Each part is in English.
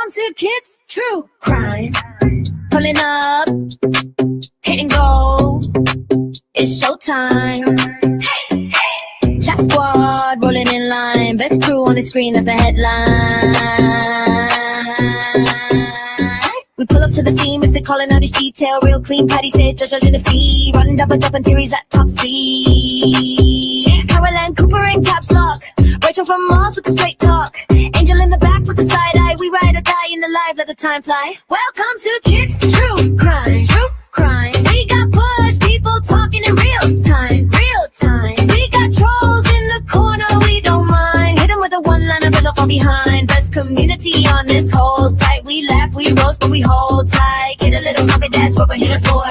Welcome to Kids True Crime. Pulling up, hit and go. It's showtime. Hey, hey. Chat squad rolling in line. Best crew on the screen, that's the headline. We pull up to the scene, Mr. calling out each detail. Real clean, Patty said, judging the fee. Running double dropping theories at top speed. Caroline Cooper in caps lock. Rachel from Mars with the straight talk. Angel in the back with the side eye. We ride or die in the live, let the time fly. Welcome to Kids True Crime. True Crime. We got push people talking in real time. Real time. We got trolls in the corner, we don't mind. Hit them with a one-liner, fill from behind. Best community on this whole site. We laugh, we roast, but we hold tight. Get a little copy, that's what we're here for.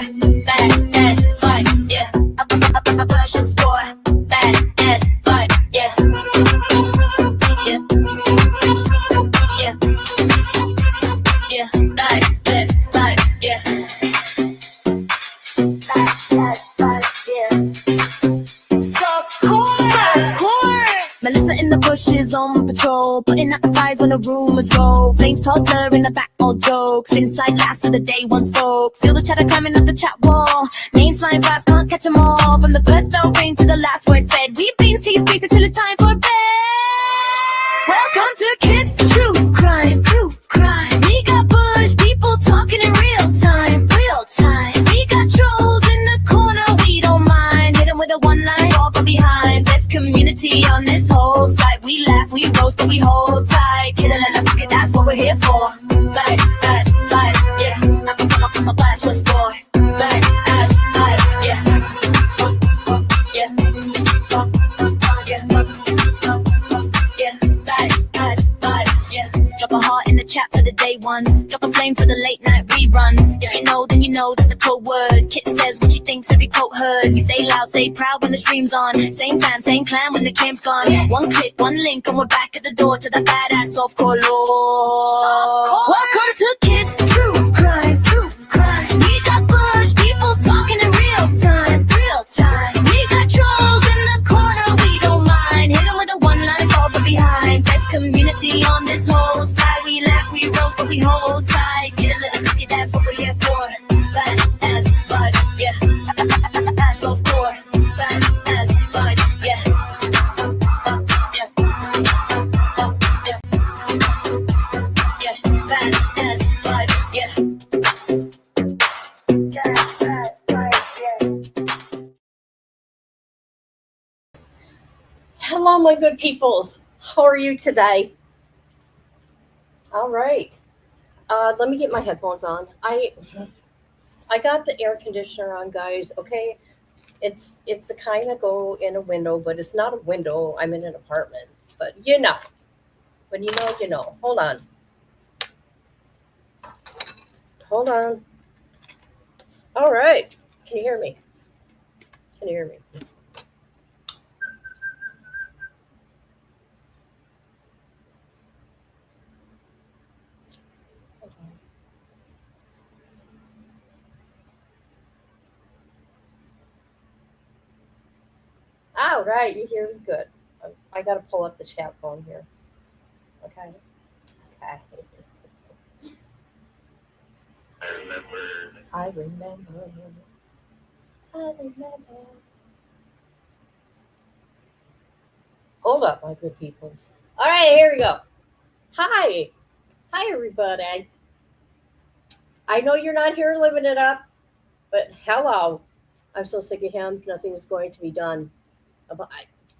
Bad ass fight, yeah. A passion for bad ass fight, yeah. Yeah. Yeah. Yeah. Life, live, fight, yeah. Melissa in the bushes on patrol, putting out the fires when the rumors roll. Flames toddler in the back, all jokes. Inside last for the day one's folks. Feel the chatter climbing up the chat wall. Names flying fast, can't catch them all. From the first bell ring to the last word said. We beans, tease, pieces till it's time for bed. Welcome to Kids True Crime. True Crime. We got bush people talking in real time. Real time. We got trolls in the corner, we don't mind. Hit them with a one-line, fall from behind. Best community on this whole site. We laugh, we roast, but we hold tight. Get a little bucket, that's what we're here for. Black ass life, yeah. I'm a blast was for. Black ass life, yeah. Yeah. Yeah. Black ass life, yeah. Drop a heart in the chat for the day ones. Drop a flame for the late night reruns. If you know, then you know that's the code word. Kit says what she thinks, every quote heard. We stay loud, stay proud when the stream's on. Same fam, same clan when the cam's gone. One click, one link, and we're back at the door to the badass softcore lore. Welcome to Kids True Crime. True Crime. We got bush people talking in real time. Real time. We got trolls in the corner, we don't mind. Hit them with a one-line, fall but behind. Best community on this whole side. We laugh, we roast, but we hold tight. Get a little cookie, that's what we're here for. Bad as bud, yeah. Ash low floor. Bad as bud, yeah. Yeah. Yeah. Yeah. Bad as bud, yeah. Hello, my good peoples. How are you today? All right. Let me get my headphones on. I got the air conditioner on, guys. Okay, it's the kind that go in a window, but it's not a window. I'm in an apartment, but you know. When you know, you know. Hold on. Hold on. All right. Can you hear me? Can you hear me? All right, you hear me good. I got to pull up the chat phone here. Okay. Okay. I remember. Hold up, my good peoples. All right, here we go. Hi. Hi, everybody. I know you're not here living it up, but hello. I'm so sick of him. Nothing is going to be done.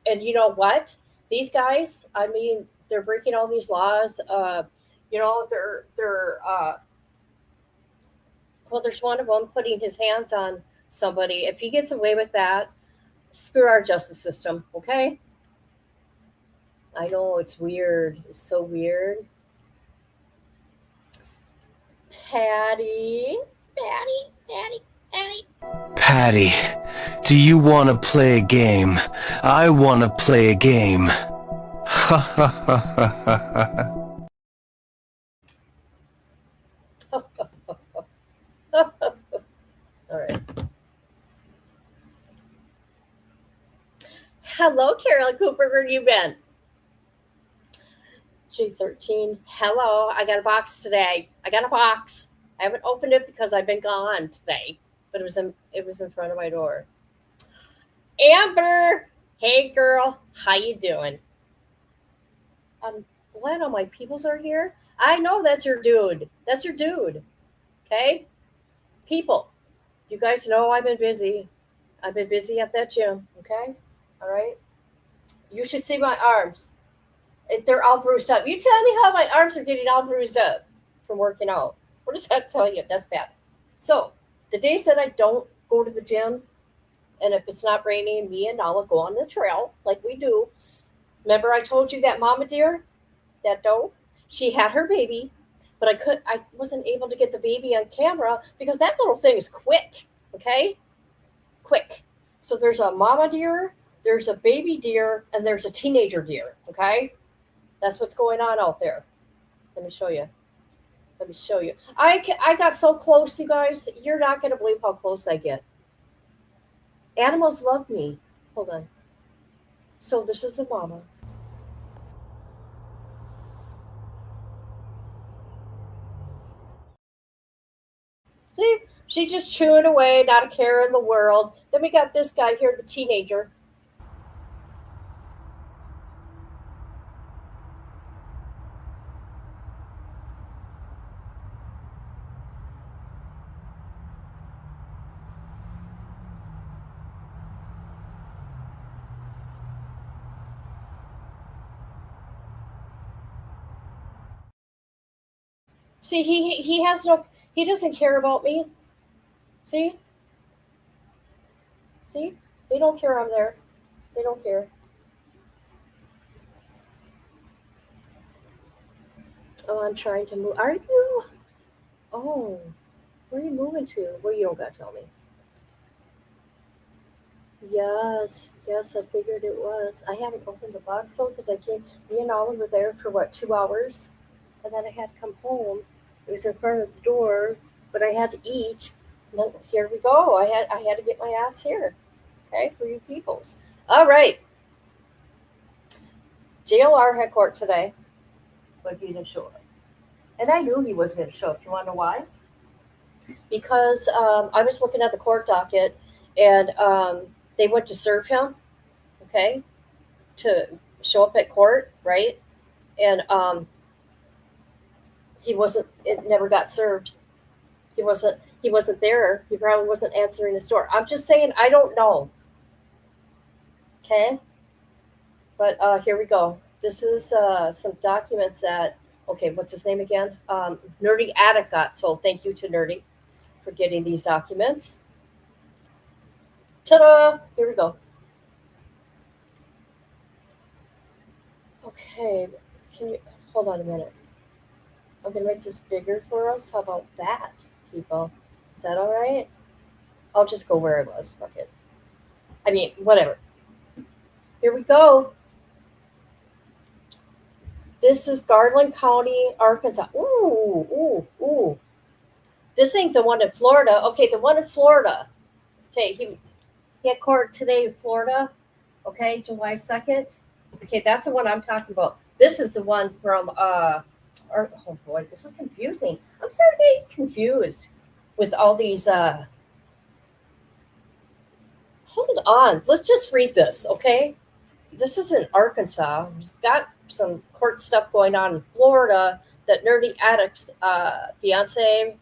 And you know what? These guys, I mean, they're breaking all these laws. You know, well, there's one of them putting his hands on somebody. If he gets away with that, screw our justice system, okay? I know it's weird. It's so weird. Patty. Patty, do you want to play a game? I want to play a game. Ha ha ha ha ha. All right. Hello, Carol Cooper. Where you been? G13. Hello, I got a box today. I got a box. I haven't opened it because I've been gone today, but it was in front of my door. Amber, hey girl, how you doing? I'm glad all my peoples are here. I know that's your dude. That's your dude. Okay, people, you guys know I've been busy. I've been busy at that gym. Okay, all right. You should see my arms. They're all bruised up. You tell me how my arms are getting all bruised up from working out. What does that tell you? That's bad. So the days that I don't go to the gym, and if it's not raining, me and Nala go on the trail like we do. Remember, I told you that mama deer, that doe, she had her baby, but I wasn't able to get the baby on camera because that little thing is quick. Okay, quick. So there's a mama deer, there's a baby deer, and there's a teenager deer. Okay, that's what's going on out there. Let me show you. Let me show you. I got so close, you guys. You're not going to believe how close I get. Animals love me. Hold on. So this is the mama. See, she's just chewing away, not a care in the world. Then we got this guy here, the teenager. See, he has no, he doesn't care about me. See, see, they don't care I'm there. They don't care. Oh, I'm trying to move. Are you? Oh, where are you moving to? Well, you don't gotta tell me. Yes, yes, I figured it was. I haven't opened the box though because I came. Me and Ollie were there for what, 2 hours, and then I had to come home. It was in front of the door, but I had to eat. And then here we go. I had to get my ass here. Okay, for you peoples. All right. JLR had court today, but he didn't show up, and I knew he was going to show up. You want to know why? Because I was looking at the court docket, and they went to serve him. Okay, to show up at court, right? And he wasn't. It never got served. He wasn't. He wasn't there. He probably wasn't answering his door. I'm just saying. I don't know. Okay, but here we go. This is some documents that. Okay, what's his name again? Nerdy Attic got. So thank you to Nerdy for getting these documents. Ta-da! Here we go. Okay, can you hold on a minute? I'm gonna make this bigger for us. How about that, people? Is that all right? I'll just go where I was. Fuck it. I mean, whatever. Here we go. This is Garland County, Arkansas. Ooh, ooh, ooh. This ain't the one in Florida. Okay, the one in Florida. Okay, he had court today in Florida. Okay, July 2nd. Okay, that's the one I'm talking about. This is the one from oh boy, this is confusing. I'm starting to get confused with all these hold on. Let's just read this, okay? This is in Arkansas. He's got some court stuff going on in Florida that Nerdy Addict's fiance,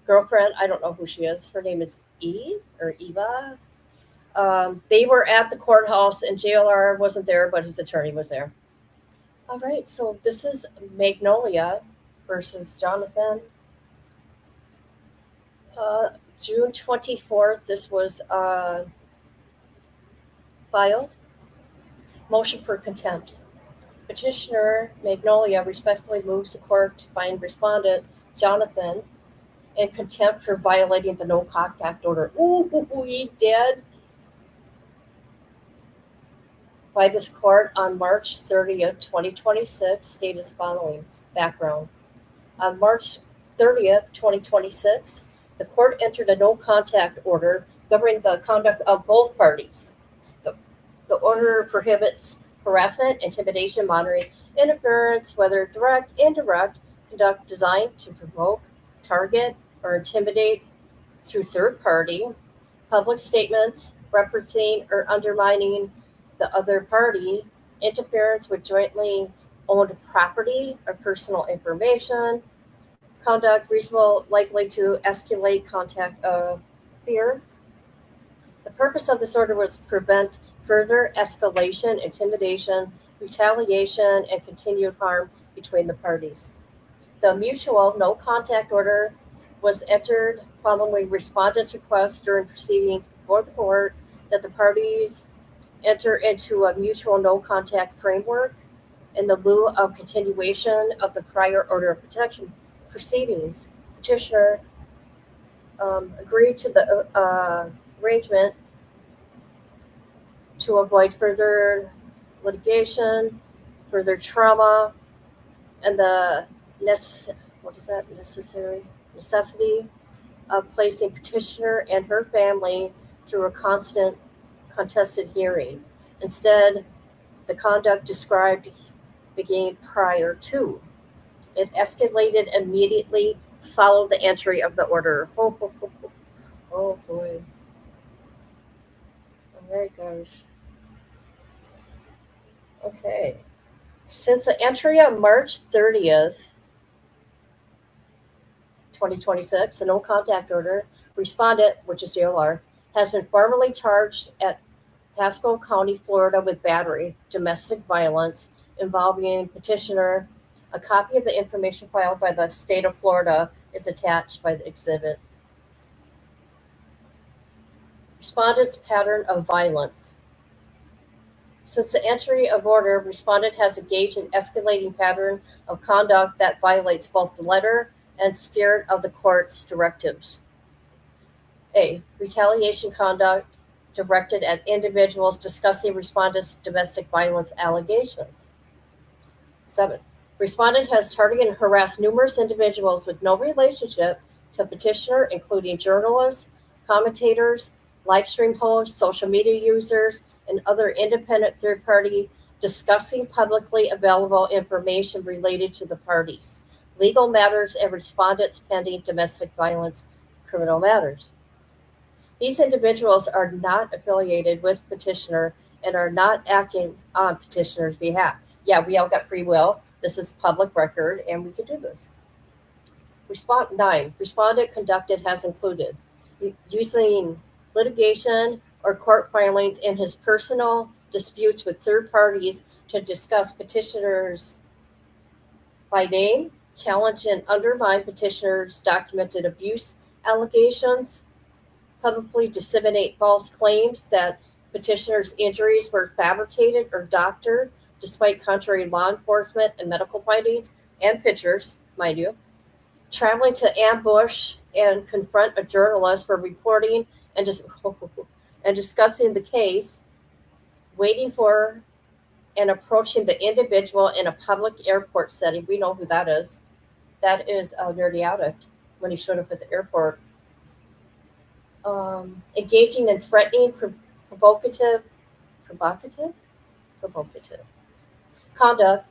girlfriend, I don't know who she is. Her name is E or Eva. They were at the courthouse and JLR wasn't there, but his attorney was there. All right, so this is Magnolia versus Jonathan. June 24th, this was filed. Motion for contempt. Petitioner Magnolia respectfully moves the court to find respondent Jonathan in contempt for violating the no contact order. Ooh, he did. By this court on March 30th, 2026, state as following. Background. On March 30th, 2026, the court entered a no contact order governing the conduct of both parties. The order prohibits harassment, intimidation, monitoring, interference, whether direct, indirect, conduct designed to provoke, target, or intimidate through third party, public statements referencing or undermining the other party, interference with jointly owned property or personal information, conduct reasonable likely to escalate contact of fear. The purpose of this order was to prevent further escalation, intimidation, retaliation, and continued harm between the parties. The mutual no contact order was entered following respondents' requests during proceedings before the court that the parties enter into a mutual no contact framework in the lieu of continuation of the prior order of protection proceedings. Petitioner agreed to the arrangement to avoid further litigation, further trauma, and the necessity of placing petitioner and her family through a constant contested hearing. Instead, the conduct described began prior to. It escalated immediately following the entry of the order. Oh boy. All right, guys. Okay. Since the entry on March 30th, 2026, a no contact order, respondent, which is JLR, has been formally charged at Pasco County, Florida with battery, domestic violence involving petitioner. A copy of the information filed by the state of Florida is attached by the exhibit. Respondent's pattern of violence. Since the entry of order, respondent has engaged in escalating pattern of conduct that violates both the letter and spirit of the court's directives. A. Retaliation conduct directed at individuals discussing respondent's domestic violence allegations. 7. Respondent has targeted and harassed numerous individuals with no relationship to petitioner, including journalists, commentators, live stream hosts, social media users, and other independent third party discussing publicly available information related to the parties, legal matters, and respondents pending domestic violence criminal matters. These individuals are not affiliated with petitioner and are not acting on petitioner's behalf. Yeah, we all got free will. This is public record, and we can do this. 9. Respondent conducted has included using litigation or court filings in his personal disputes with third parties to discuss petitioners by name, challenge and undermine petitioners' documented abuse allegations, publicly disseminate false claims that petitioners' injuries were fabricated or doctored despite contrary law enforcement and medical findings and pictures, mind you, traveling to ambush and confront a journalist for reporting and discussing the case, waiting for and approaching the individual in a public airport setting. We know who that is. That is a nerdy addict when he showed up at the airport. Engaging in threatening, provocative conduct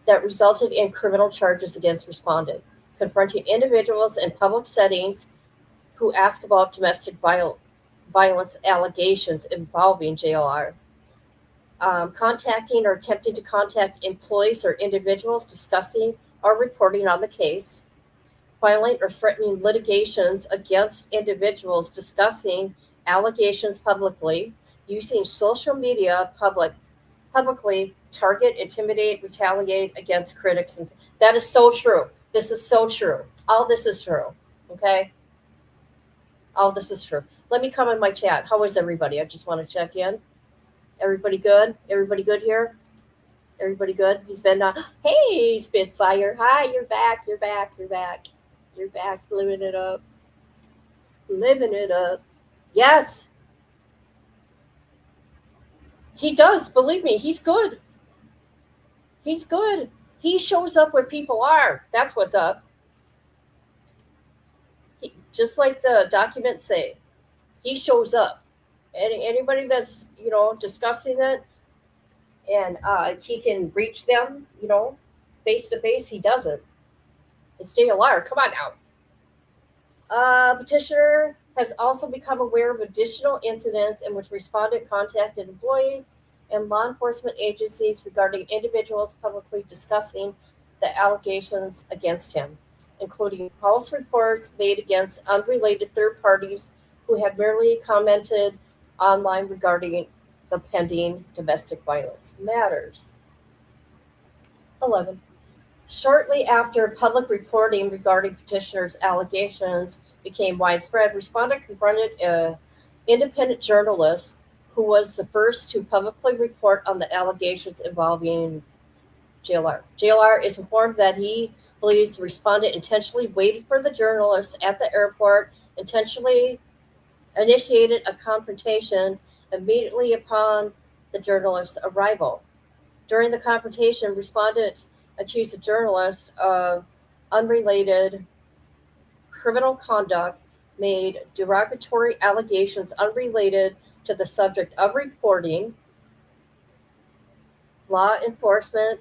that resulted in criminal charges against respondent, confronting individuals in public settings who ask about domestic violence allegations involving JLR, contacting or attempting to contact employees or individuals discussing or reporting on the case, filing or threatening litigations against individuals discussing allegations publicly, using social media publicly target, intimidate, retaliate against critics. And that is so true. This is so true. All this is true. Okay? All this is true. Let me come in my chat. How is everybody? I just want to check in. Everybody good? Everybody good here? Everybody good? He's been hey, Spitfire. Hi, you're back. You're back. You're back. You're back. Living it up. Living it up. Yes. He does. Believe me, he's good. He's good. He shows up where people are. That's what's up. Just like the documents say, he shows up. Anybody that's, discussing it, and he can reach them, face to face. He doesn't. It's JLR. Come on now. Petitioner has also become aware of additional incidents in which respondent contacted employee and law enforcement agencies regarding individuals publicly discussing the allegations against him, including false reports made against unrelated third parties who had merely commented online regarding the pending domestic violence matters. 11. Shortly after public reporting regarding petitioner's allegations became widespread, respondent confronted an independent journalist who was the first to publicly report on the allegations involving JLR. JLR is informed that he believes the respondent intentionally waited for the journalist at the airport, intentionally initiated a confrontation immediately upon the journalist's arrival. During the confrontation, respondent accused the journalist of unrelated criminal conduct, made derogatory allegations unrelated to the subject of reporting. Law enforcement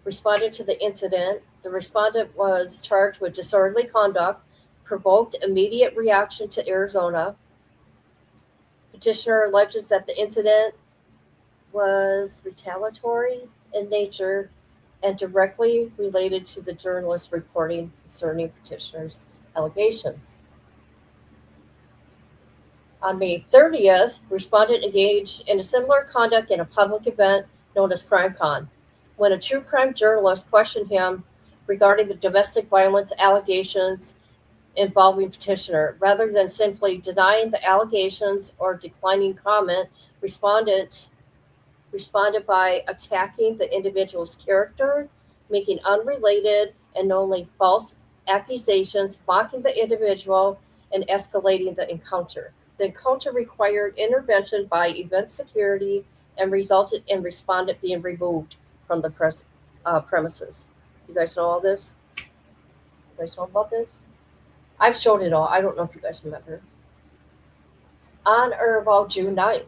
responded to the incident. The respondent was charged with disorderly conduct, provoked immediate reaction to Arizona. Petitioner alleges that the incident was retaliatory in nature and directly related to the journalist reporting concerning petitioner's allegations. On May 30th, respondent engaged in a similar conduct in a public event known as CrimeCon, when a true crime journalist questioned him regarding the domestic violence allegations involving petitioner. Rather than simply denying the allegations or declining comment, responded by attacking the individual's character, making unrelated and knowingly false accusations, mocking the individual, and escalating the encounter. The encounter required intervention by event security and resulted in respondent being removed from the premises. You guys know all this? You guys know about this? I've showed it all. I don't know if you guys remember. On or about June 9th,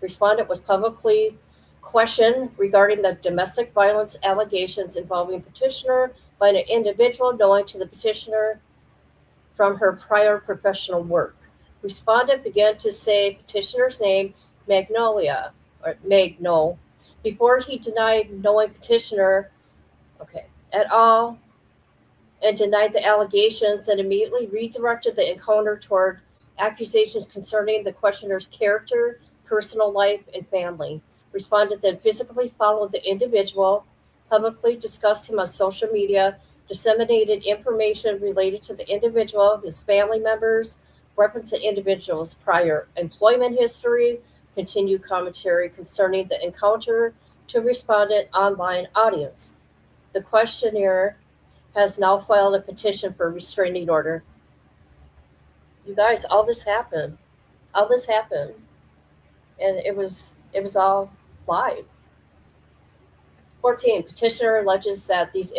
respondent was publicly questioned regarding the domestic violence allegations involving petitioner by an individual known to the petitioner from her prior professional work. Respondent began to say petitioner's name, Magnolia, or Magno, before he denied knowing petitioner at all and denied the allegations, then immediately redirected the encounter toward accusations concerning the questioner's character, personal life, and family. Respondent then physically followed the individual, publicly discussed him on social media, disseminated information related to the individual, his family members, referenced the individual's prior employment history, continued commentary concerning the encounter to respondent online audience. The questionnaire has now filed a petition for restraining order. You guys, all this happened. And it was all live. 14. Petitioner alleges that these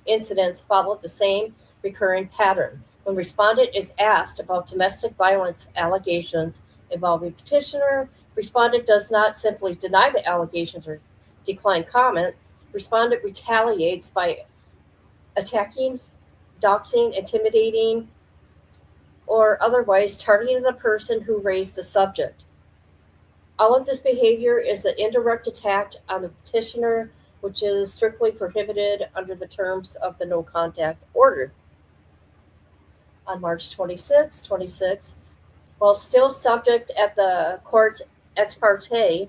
incidents followed the same recurring pattern. When respondent is asked about domestic violence allegations involving petitioner, respondent does not simply deny the allegations or decline comment. Respondent retaliates by attacking, doxing, intimidating, or otherwise targeting the person who raised the subject. All of this behavior is an indirect attack on the petitioner, which is strictly prohibited under the terms of the no contact order. On March 26, while still subject at the court's ex parte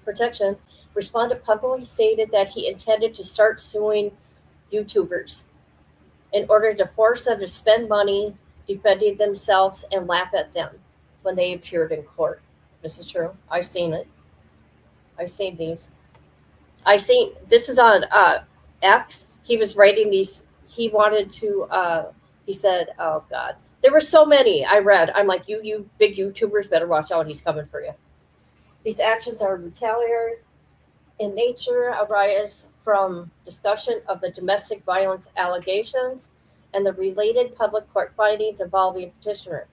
protection, respondent publicly stated that he intended to start suing YouTubers in order to force them to spend money defending themselves and laugh at them when they appeared in court. This is true. I've seen it. I've seen these. This is on X. He was writing these. He wanted to, he said, oh God, there were so many I read. I'm like, you big YouTubers better watch out. He's coming for you. These actions are retaliatory in nature, arise from discussion of the domestic violence allegations and the related public court findings involving petitioner.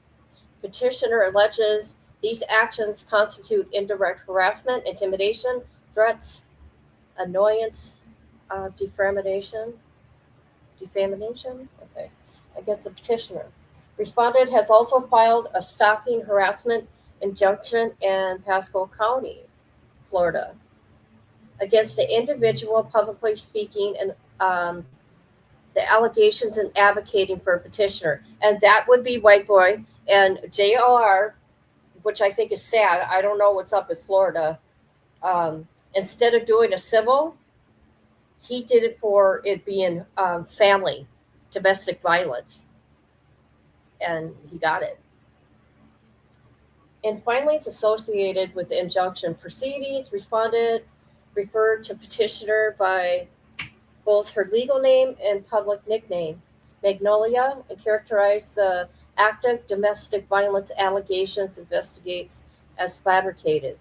Petitioner alleges These actions constitute indirect harassment, intimidation, threats, annoyance, defamation, okay, against the petitioner. Respondent has also filed a stalking harassment injunction in Pasco County, Florida, against the individual publicly speaking and the allegations and advocating for a petitioner. And that would be White Boy and JLR, which I think is sad. I don't know what's up with Florida. Instead of doing a civil, he did it for it being family, domestic violence. And he got it. And finally, it's associated with the injunction proceedings. Respondent referred to petitioner by both her legal name and public nickname, Magnolia, and characterized the active domestic violence allegations investigates as fabricated.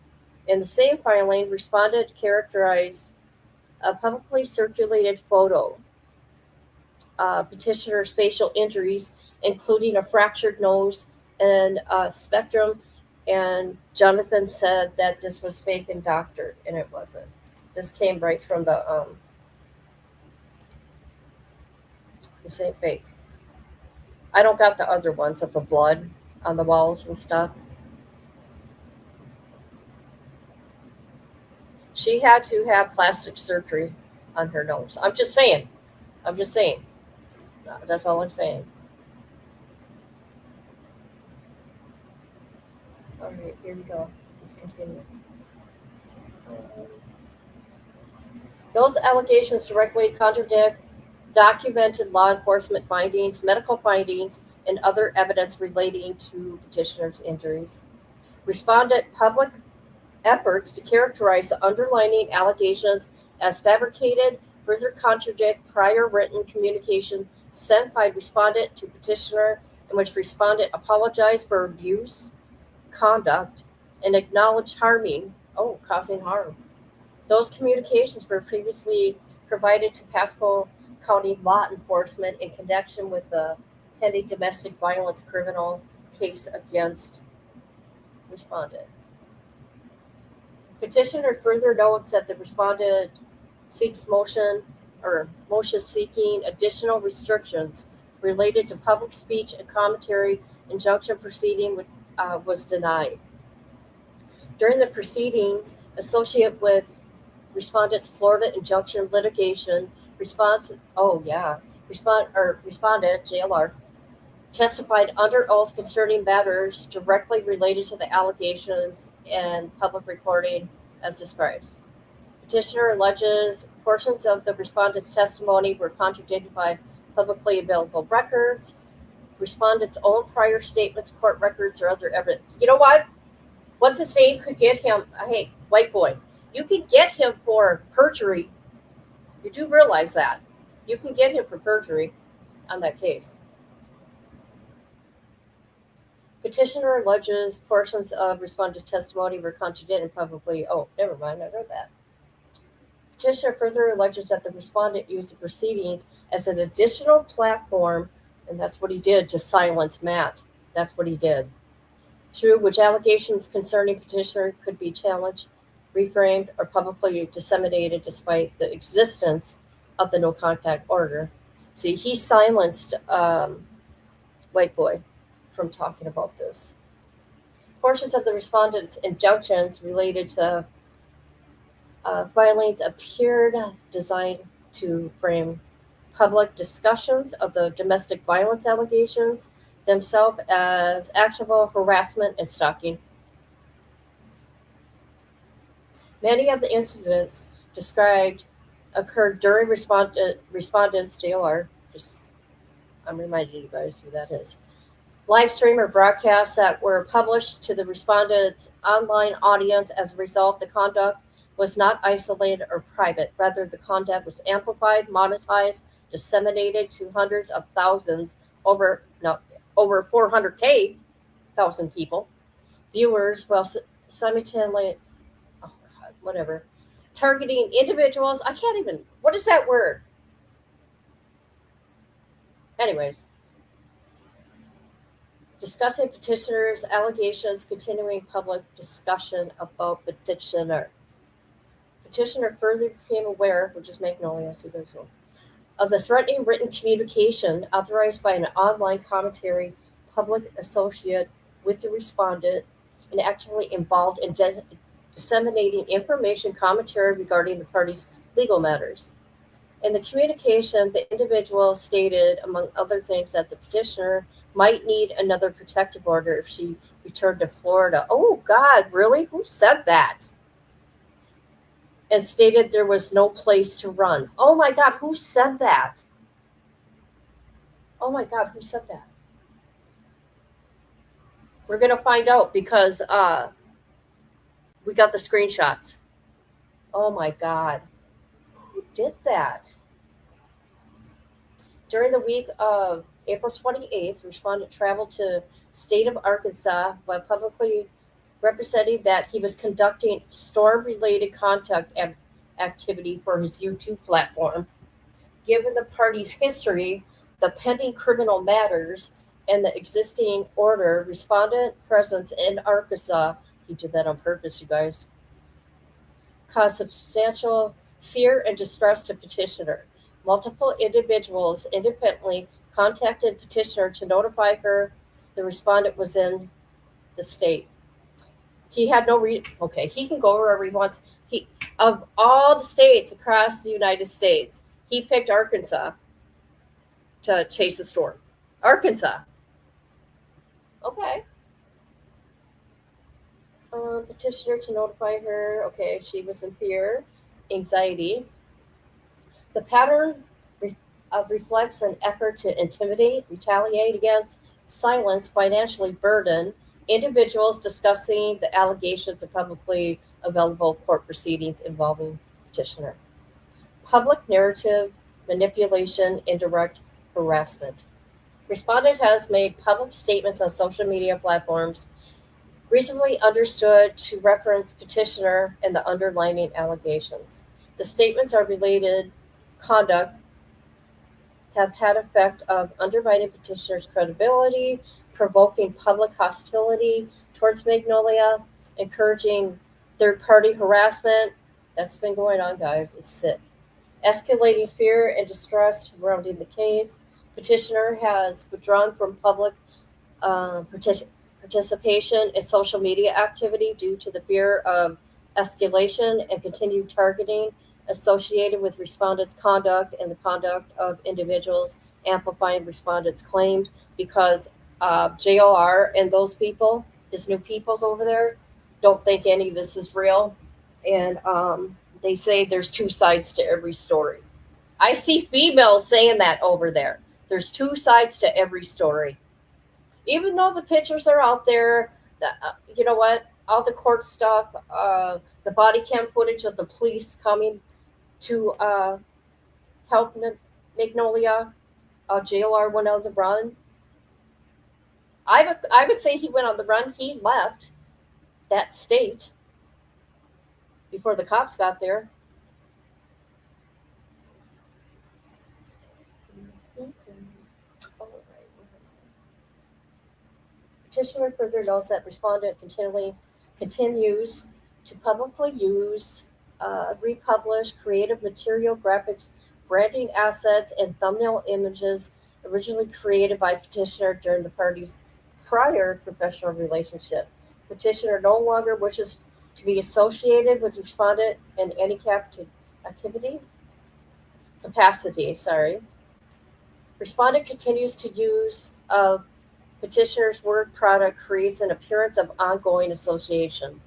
In the same filing, respondent characterized a publicly circulated photo petitioner's facial injuries, including a fractured nose and spectrum, and Jonathan said that this was fake and doctored, and it wasn't. This came right from this ain't fake. I don't got the other ones of the blood on the walls and stuff. She had to have plastic surgery on her nose. I'm just saying. No, that's all I'm saying. All right, here we go. Let's continue. Those allegations directly contradict documented law enforcement findings, medical findings, and other evidence relating to petitioner's injuries. Respondent public efforts to characterize the underlying allegations as fabricated further contradict prior written communication sent by respondent to petitioner in which respondent apologized for abuse, conduct, and acknowledged causing harm. Those communications were previously provided to Pasco County law enforcement in connection with the pending domestic violence criminal case against respondent. Petitioner further notes that the respondent seeks motion seeking additional restrictions related to public speech and commentary injunction proceeding was denied. During the proceedings associated with respondent's Florida injunction litigation, respondent JLR testified under oath concerning matters directly related to the allegations and public reporting as described. Petitioner alleges portions of the respondent's testimony were contradicted by publicly available records, respondent's own prior statements, court records, or other evidence. You know what? What's his name could get him, hey, White Boy, you can get him for perjury. You do realize that. You can get him for perjury on that case. Petitioner alleges portions of respondent's testimony were contradicted and publicly. Oh, never mind, I read that. Petitioner further alleges that the respondent used the proceedings as an additional platform, and that's what he did, to silence Matt. That's what he did. Through which allegations concerning petitioner could be challenged, reframed, or publicly disseminated despite the existence of the no contact order. See, he silenced White Boy from talking about this. Portions of the respondent's injunctions related to filings appeared designed to frame public discussions of the domestic violence allegations themselves as actionable harassment and stalking. Many of the incidents described occurred during respondent's JLR. I'm reminding you guys who that is. Live stream or broadcasts that were published to the respondent's online audience. As a result, the conduct was not isolated or private. Rather, the content was amplified, monetized, disseminated to hundreds of thousands, over 400K thousand people, viewers, while simultaneously, targeting individuals. I can't even, what is that word? Anyways, discussing petitioner's allegations, continuing public discussion about petitioner. Petitioner further became aware, which is Magnolia, so there's no, of the threatening written communication authorized by an online commentary public associate with the respondent and actively involved in disseminating information commentary regarding the parties' legal matters. In the communication, the individual stated, among other things, that the petitioner might need another protective order if she returned to Florida. Oh, God, really? Who said that? And stated there was no place to run. Oh, my God, who said that? Oh, my God, who said that? We're going to find out because we got the screenshots. Oh, my God. Who did that? During the week of April 28th, respondent traveled to state of Arkansas while publicly representing that he was conducting storm-related contact activity for his YouTube platform. Given the party's history, the pending criminal matters, and the existing order, respondent presence in Arkansas, he did that on purpose, you guys, caused substantial fear and distress to petitioner. Multiple individuals independently contacted petitioner to notify her the respondent was in the state. He had no okay, he can go wherever he wants. He of all the states across the United States, he picked Arkansas to chase a storm. Arkansas. Okay. Petitioner to notify her. Okay, she was in fear, anxiety. The pattern reflects an effort to intimidate, retaliate against, silence, financially burden individuals discussing the allegations of publicly available court proceedings involving petitioner. Public narrative, manipulation, indirect harassment. Respondent has made public statements on social media platforms reasonably understood to reference petitioner and the underlying allegations. The statements are related conduct have had effect of undermining petitioner's credibility, provoking public hostility towards Magnolia, encouraging third-party harassment. That's been going on, guys. It's sick. Escalating fear and distress surrounding the case. Petitioner has withdrawn from public participation in social media activity due to the fear of escalation and continued targeting associated with respondents' conduct and the conduct of individuals amplifying respondents' claims because JLR and those people, his new peoples over there, don't think any of this is real. And they say there's two sides to every story. I see females saying that over there. There's two sides to every story. Even though the pictures are out there, you know what? All the court stuff, the body cam footage of the police coming to help Magnolia, JLR went on the run. I would say he went on the run. He left that state before the cops got there. Petitioner further notes that respondent continues to publicly use, republish creative material, graphics, branding assets, and thumbnail images originally created by petitioner during the party's prior professional relationship. Petitioner no longer wishes to be associated with respondent in any capacity. Respondent continues to use of petitioner's work product creates an appearance of ongoing association,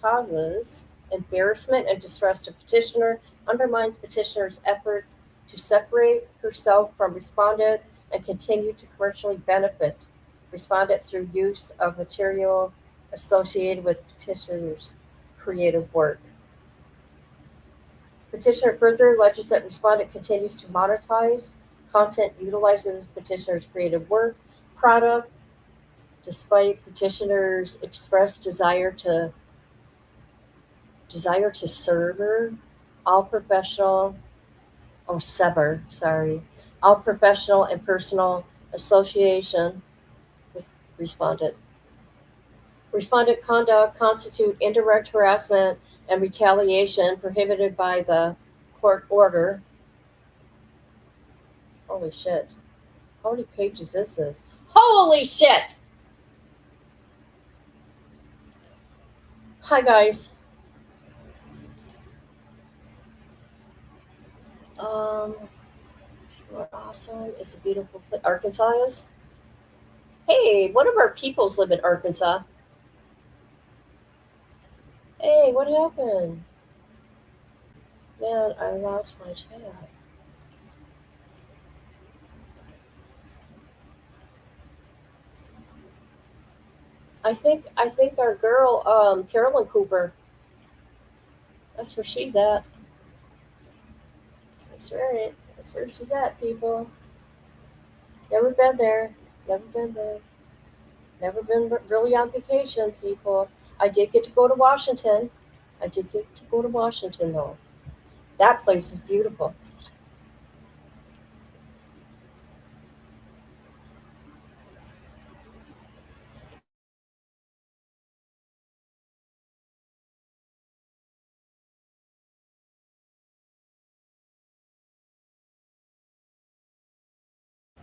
causes embarrassment and distress to petitioner, undermines petitioner's efforts to separate herself from respondent and continue to commercially benefit respondent through use of material associated with petitioner's creative work. Petitioner further alleges that respondent continues to monetize content utilizes petitioner's creative work product despite petitioner's expressed desire to serve her. All professional and personal association with Respondent. Respondent conduct constitute indirect harassment and retaliation prohibited by the court order. Holy shit. How many pages is this? Holy shit! Hi, guys. You're awesome. It's a beautiful place. Arkansas is? Hey, one of our peoples live in Arkansas. Hey, what happened? Man, I lost my chat. I think our girl, Carolyn Cooper. That's where she's at. That's right. That's where she's at, people. Never been there. Never been there. Never been really on vacation, people. I did get to go to Washington. I did get to go to Washington, though. That place is beautiful.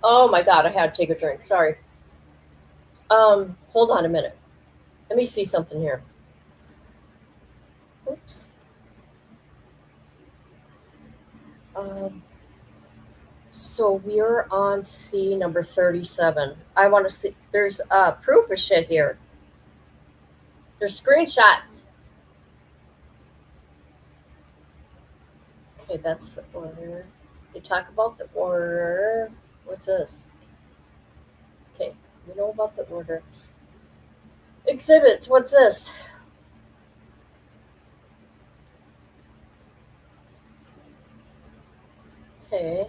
Oh my God, I had to take a drink. Sorry. Hold on a minute. Let me see something here. Oops. So we're on C number 37. I want to see. There's proof of shit here. There's screenshots. Okay, that's the order. They talk about the order. What's this? Okay, we know about the order. Exhibits. What's this? Okay.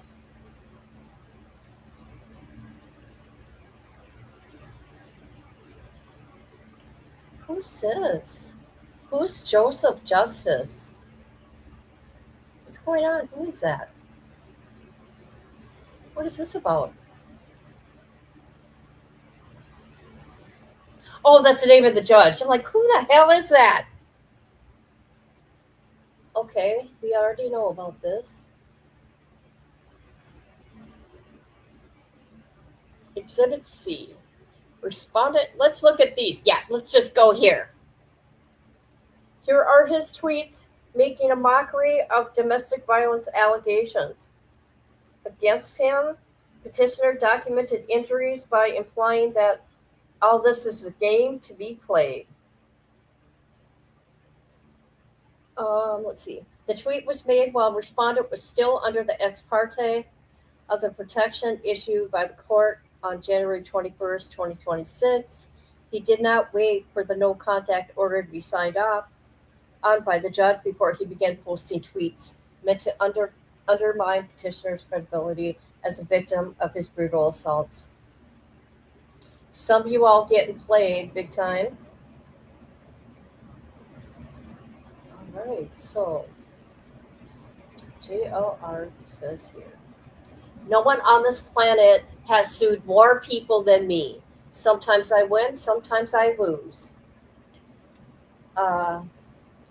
Who's this? Who's Joseph Justice? What's going on? Who is that? What is this about? Oh, that's the name of the judge. I'm like, who the hell is that? Okay, we already know about this. Exhibit C. Respondent. Let's look at these. Yeah, let's just go here. Here are his tweets making a mockery of domestic violence allegations. Against him, petitioner documented injuries by implying that all this is a game to be played. Let's see. The tweet was made while respondent was still under the ex parte of the protection issued by the court on January 21st, 2026. He did not wait for the no contact order to be signed off on by the judge before he began posting tweets meant to undermine petitioner's credibility as a victim of his brutal assaults. Some of you all getting played big time. All right, so JLR says here, no one on this planet has sued more people than me. Sometimes I win, sometimes I lose.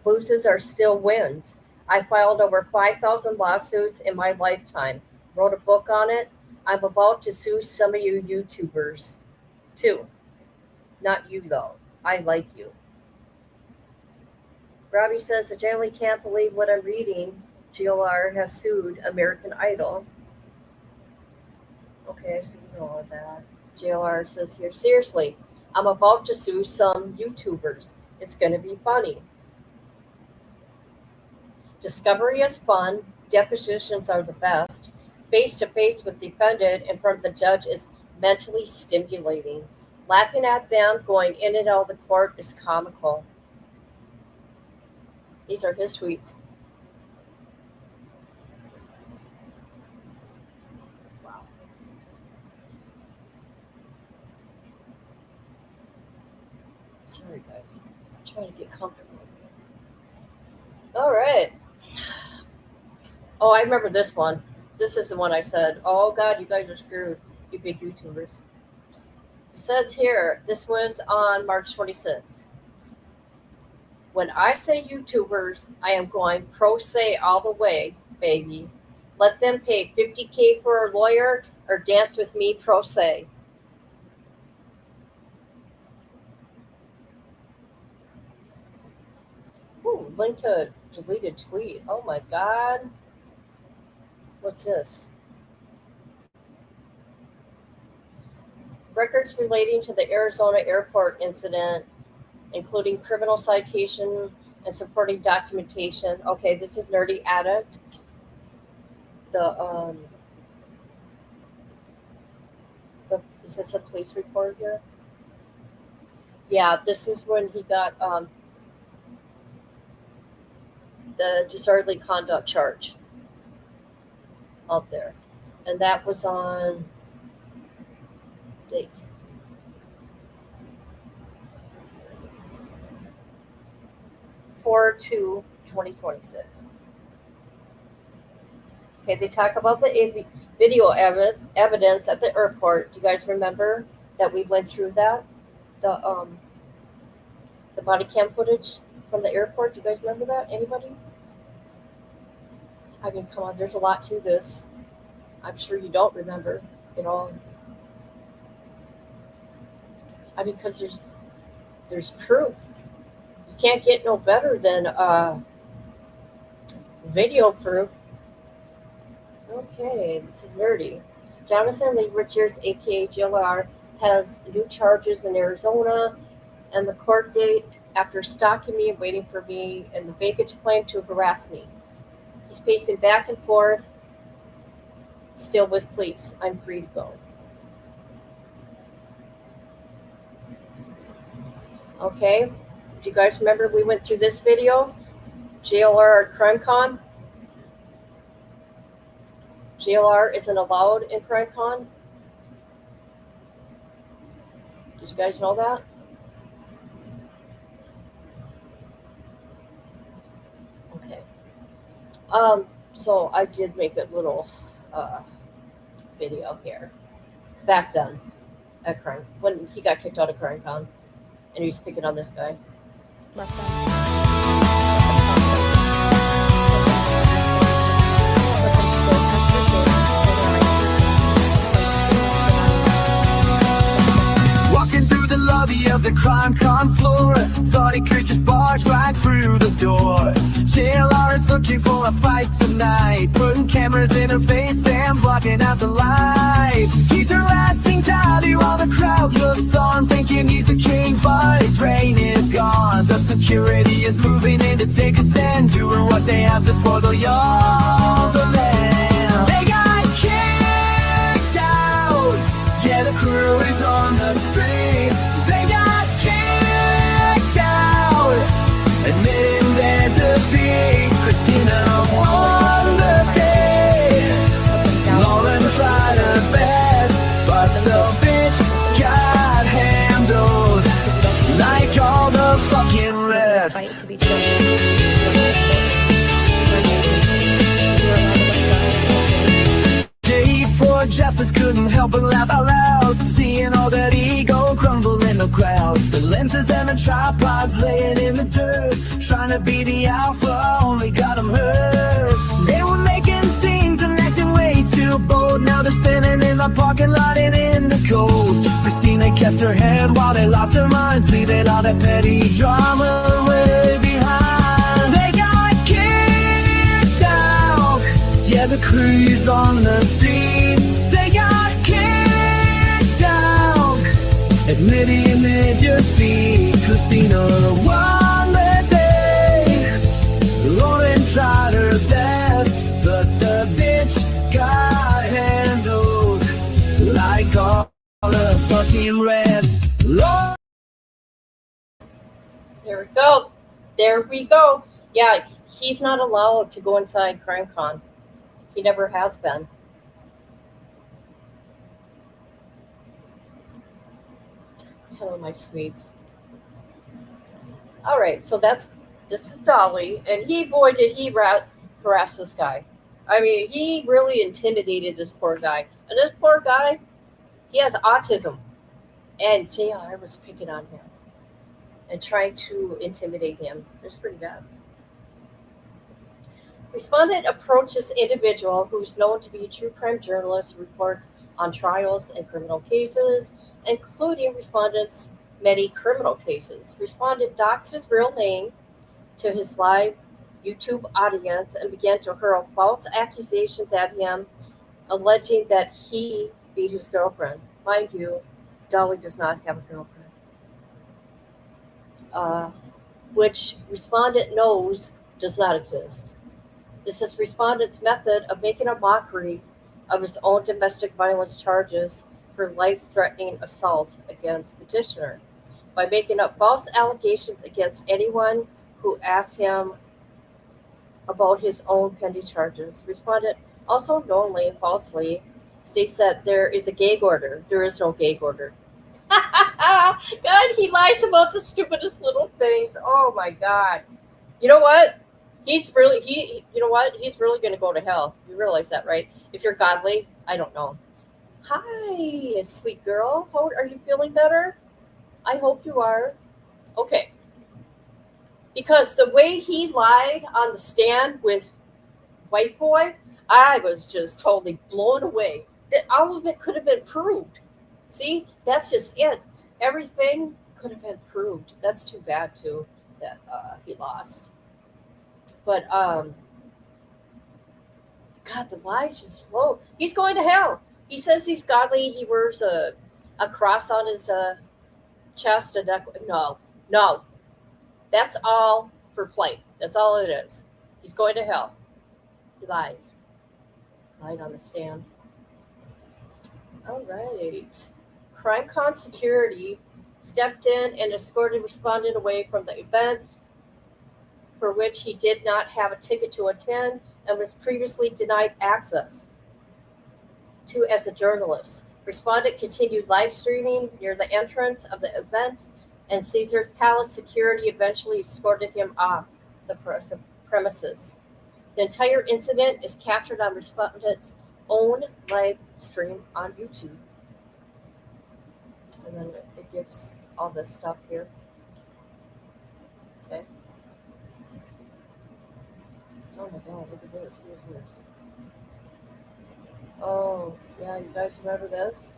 Loses are still wins. I filed over 5,000 lawsuits in my lifetime. Wrote a book on it. I'm about to sue some of you YouTubers, too. Not you, though. I like you. Robbie says, I generally can't believe what I'm reading. GLR has sued American Idol. Okay, so you know all that. JLR says here, seriously, I'm about to sue some YouTubers. It's going to be funny. Discovery is fun. Depositions are the best. Face-to-face with defendant in front of the judge is mentally stimulating. Laughing at them going in and out of the court is comical. These are his tweets. Wow. Sorry, guys. I'm trying to get comfortable. All right. Oh, I remember this one. This is the one I said, oh, God, you guys are screwed, you big YouTubers. Says here, this was on March 26th. When I say YouTubers, I am going pro se all the way, baby. Let them pay $50K for a lawyer or dance with me pro se. Ooh, link to deleted tweet. Oh my God. What's this? Records relating to the Arizona airport incident, including criminal citation and supporting documentation. Okay, this is Nerdy Addict. Is this a police report here? Yeah, this is when he got the disorderly conduct charge out there. And that was on date. Four to 2026. Okay, they talk about the video evidence at the airport. Do you guys remember that we went through that? The body cam footage from the airport. Do you guys remember that? Anybody? I mean, come on, there's a lot to this. I'm sure you don't remember it all. I mean, because there's proof. You can't get no better than video proof. Okay, this is nerdy. Jonathan Lee Richards, aka JLR, has new charges in Arizona, and the court date after stalking me and waiting for me and the baggage claim to harass me. He's pacing back and forth, still with police. I'm free to go. Okay, do you guys remember we went through this video? JLR at CrimeCon. JLR isn't allowed in CrimeCon. Did you guys know that? Okay. So I did make a little video here back then at Crime when he got kicked out of CrimeCon and he was picking on this guy. Walking through the lobby of the CrimeCon floor, thought he could just barge right through the door. JLR is looking for a fight tonight, putting cameras in her face and blocking out the light. He's harassing Tally while the crowd looks on, thinking he's the king, but his reign is gone. The security is moving in to take a stand, doing what they have to for the young, the land. They got kicked out, yeah, the crew is on the street. They got kicked out, admitting their defeat. Christina won the day. Lauren tried her best, but the bitch got handled like all the fucking rest. J4 Justice couldn't help but laugh out loud, seeing all that ego crumble in the crowd. The lenses and the tripods laying in the dirt, trying to be the alpha, only got them hurt. They were making scenes and acting way too bold. Now they're standing in the parking lot and in the cold. Christina kept her head while they lost their minds, leaving all that petty drama way behind. They got kicked out, yeah, the crew's on the street. They got kicked out, admitting their defeat. Christina won the day. Lauren tried her best, but the bitch got handled like all the fucking rest. There we go. There we go. Yeah, he's not allowed to go inside CrimeCon. He never has been. Hello, my sweets. All right, so this is Dolly, and boy, did he harass this guy. I mean, he really intimidated this poor guy. And this poor guy, he has autism. And JR was picking on him and trying to intimidate him. It's pretty bad. Respondent approaches individual who's known to be a true crime journalist who reports on trials and criminal cases, including respondent's many criminal cases. Respondent doxed his real name to his live YouTube audience and began to hurl false accusations at him, alleging that he beat his girlfriend. Mind you, Dolly does not have a girlfriend, which respondent knows does not exist. This is respondent's method of making a mockery of his own domestic violence charges for life-threatening assault against petitioner by making up false allegations against anyone who asks him about his own pending charges. Respondent also knowingly and falsely states that there is a gag order. There is no gag order. God, he lies about the stupidest little things. Oh my God. You know what? He's really going to go to hell. You realize that, right? If you're godly, I don't know. Hi, sweet girl. How are you feeling better? I hope you are. Okay. Because the way he lied on the stand with White Boy, I was just totally blown away. That all of it could have been proved. See, that's just it. Everything could have been proved. That's too bad too that he lost. But God, the lies just flow. He's going to hell. He says he's godly. He wears a cross on his chest and neck. No. That's all for play. That's all it is. He's going to hell. He lies. Lied on the stand. All right. CrimeCon security stepped in and escorted respondent away from the event, for which he did not have a ticket to attend and was previously denied access to as a journalist. Respondent continued live streaming near the entrance of the event, and Caesar Palace security eventually escorted him off the premises. The entire incident is captured on respondent's own live stream on YouTube. And then it gives all this stuff here. Okay. Oh my God, look at this. Who is this? Oh, yeah, you guys remember this?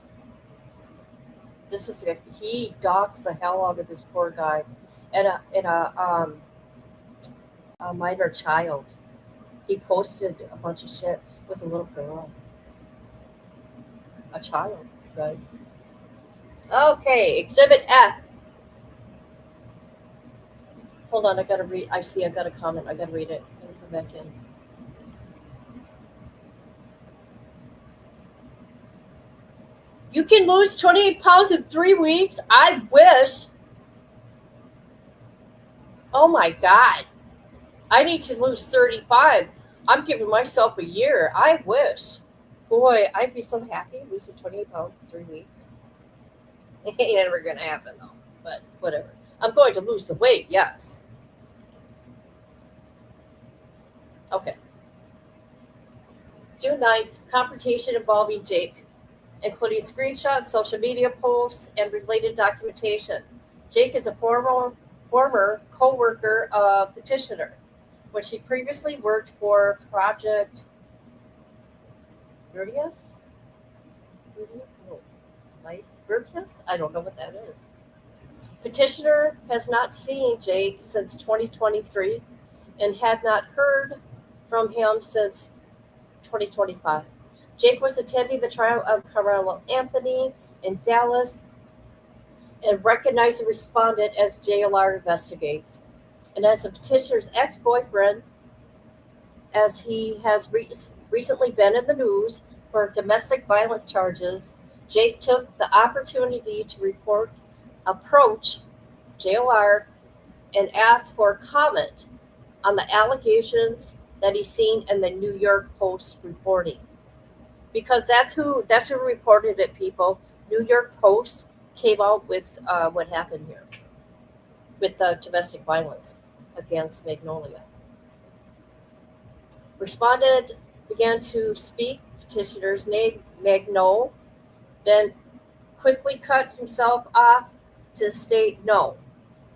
This is he doxed the hell out of this poor guy and a minor child. He posted a bunch of shit with a little girl. A child, you guys. Okay, Exhibit F. Hold on, I gotta read. I got a comment. I gotta read it. Let me come back in. You can lose 28 pounds in 3 weeks? I wish. Oh my God. I need to lose 35. I'm giving myself a year. I wish. Boy, I'd be so happy losing 28 pounds in 3 weeks. It ain't never going to happen though, but whatever. I'm going to lose the weight, yes. Okay. June 9th, confrontation involving Jake, including screenshots, social media posts, and related documentation. Jake is a former co-worker of petitioner, when she previously worked for Project Vertius? Vertius? I don't know what that is. Petitioner has not seen Jake since 2023 and had not heard from him since 2025. Jake was attending the trial of Carmelo Anthony in Dallas and recognized the respondent as JLR Investigates. And as a petitioner's ex-boyfriend, as he has recently been in the news for domestic violence charges, Jake took the opportunity to approach JLR and ask for comment on the allegations that he's seen in the New York Post reporting. Because that's who reported it, people. New York Post came out with what happened here with the domestic violence against Magnolia. Respondent began to speak petitioner's name, Magno, then quickly cut himself off to state no,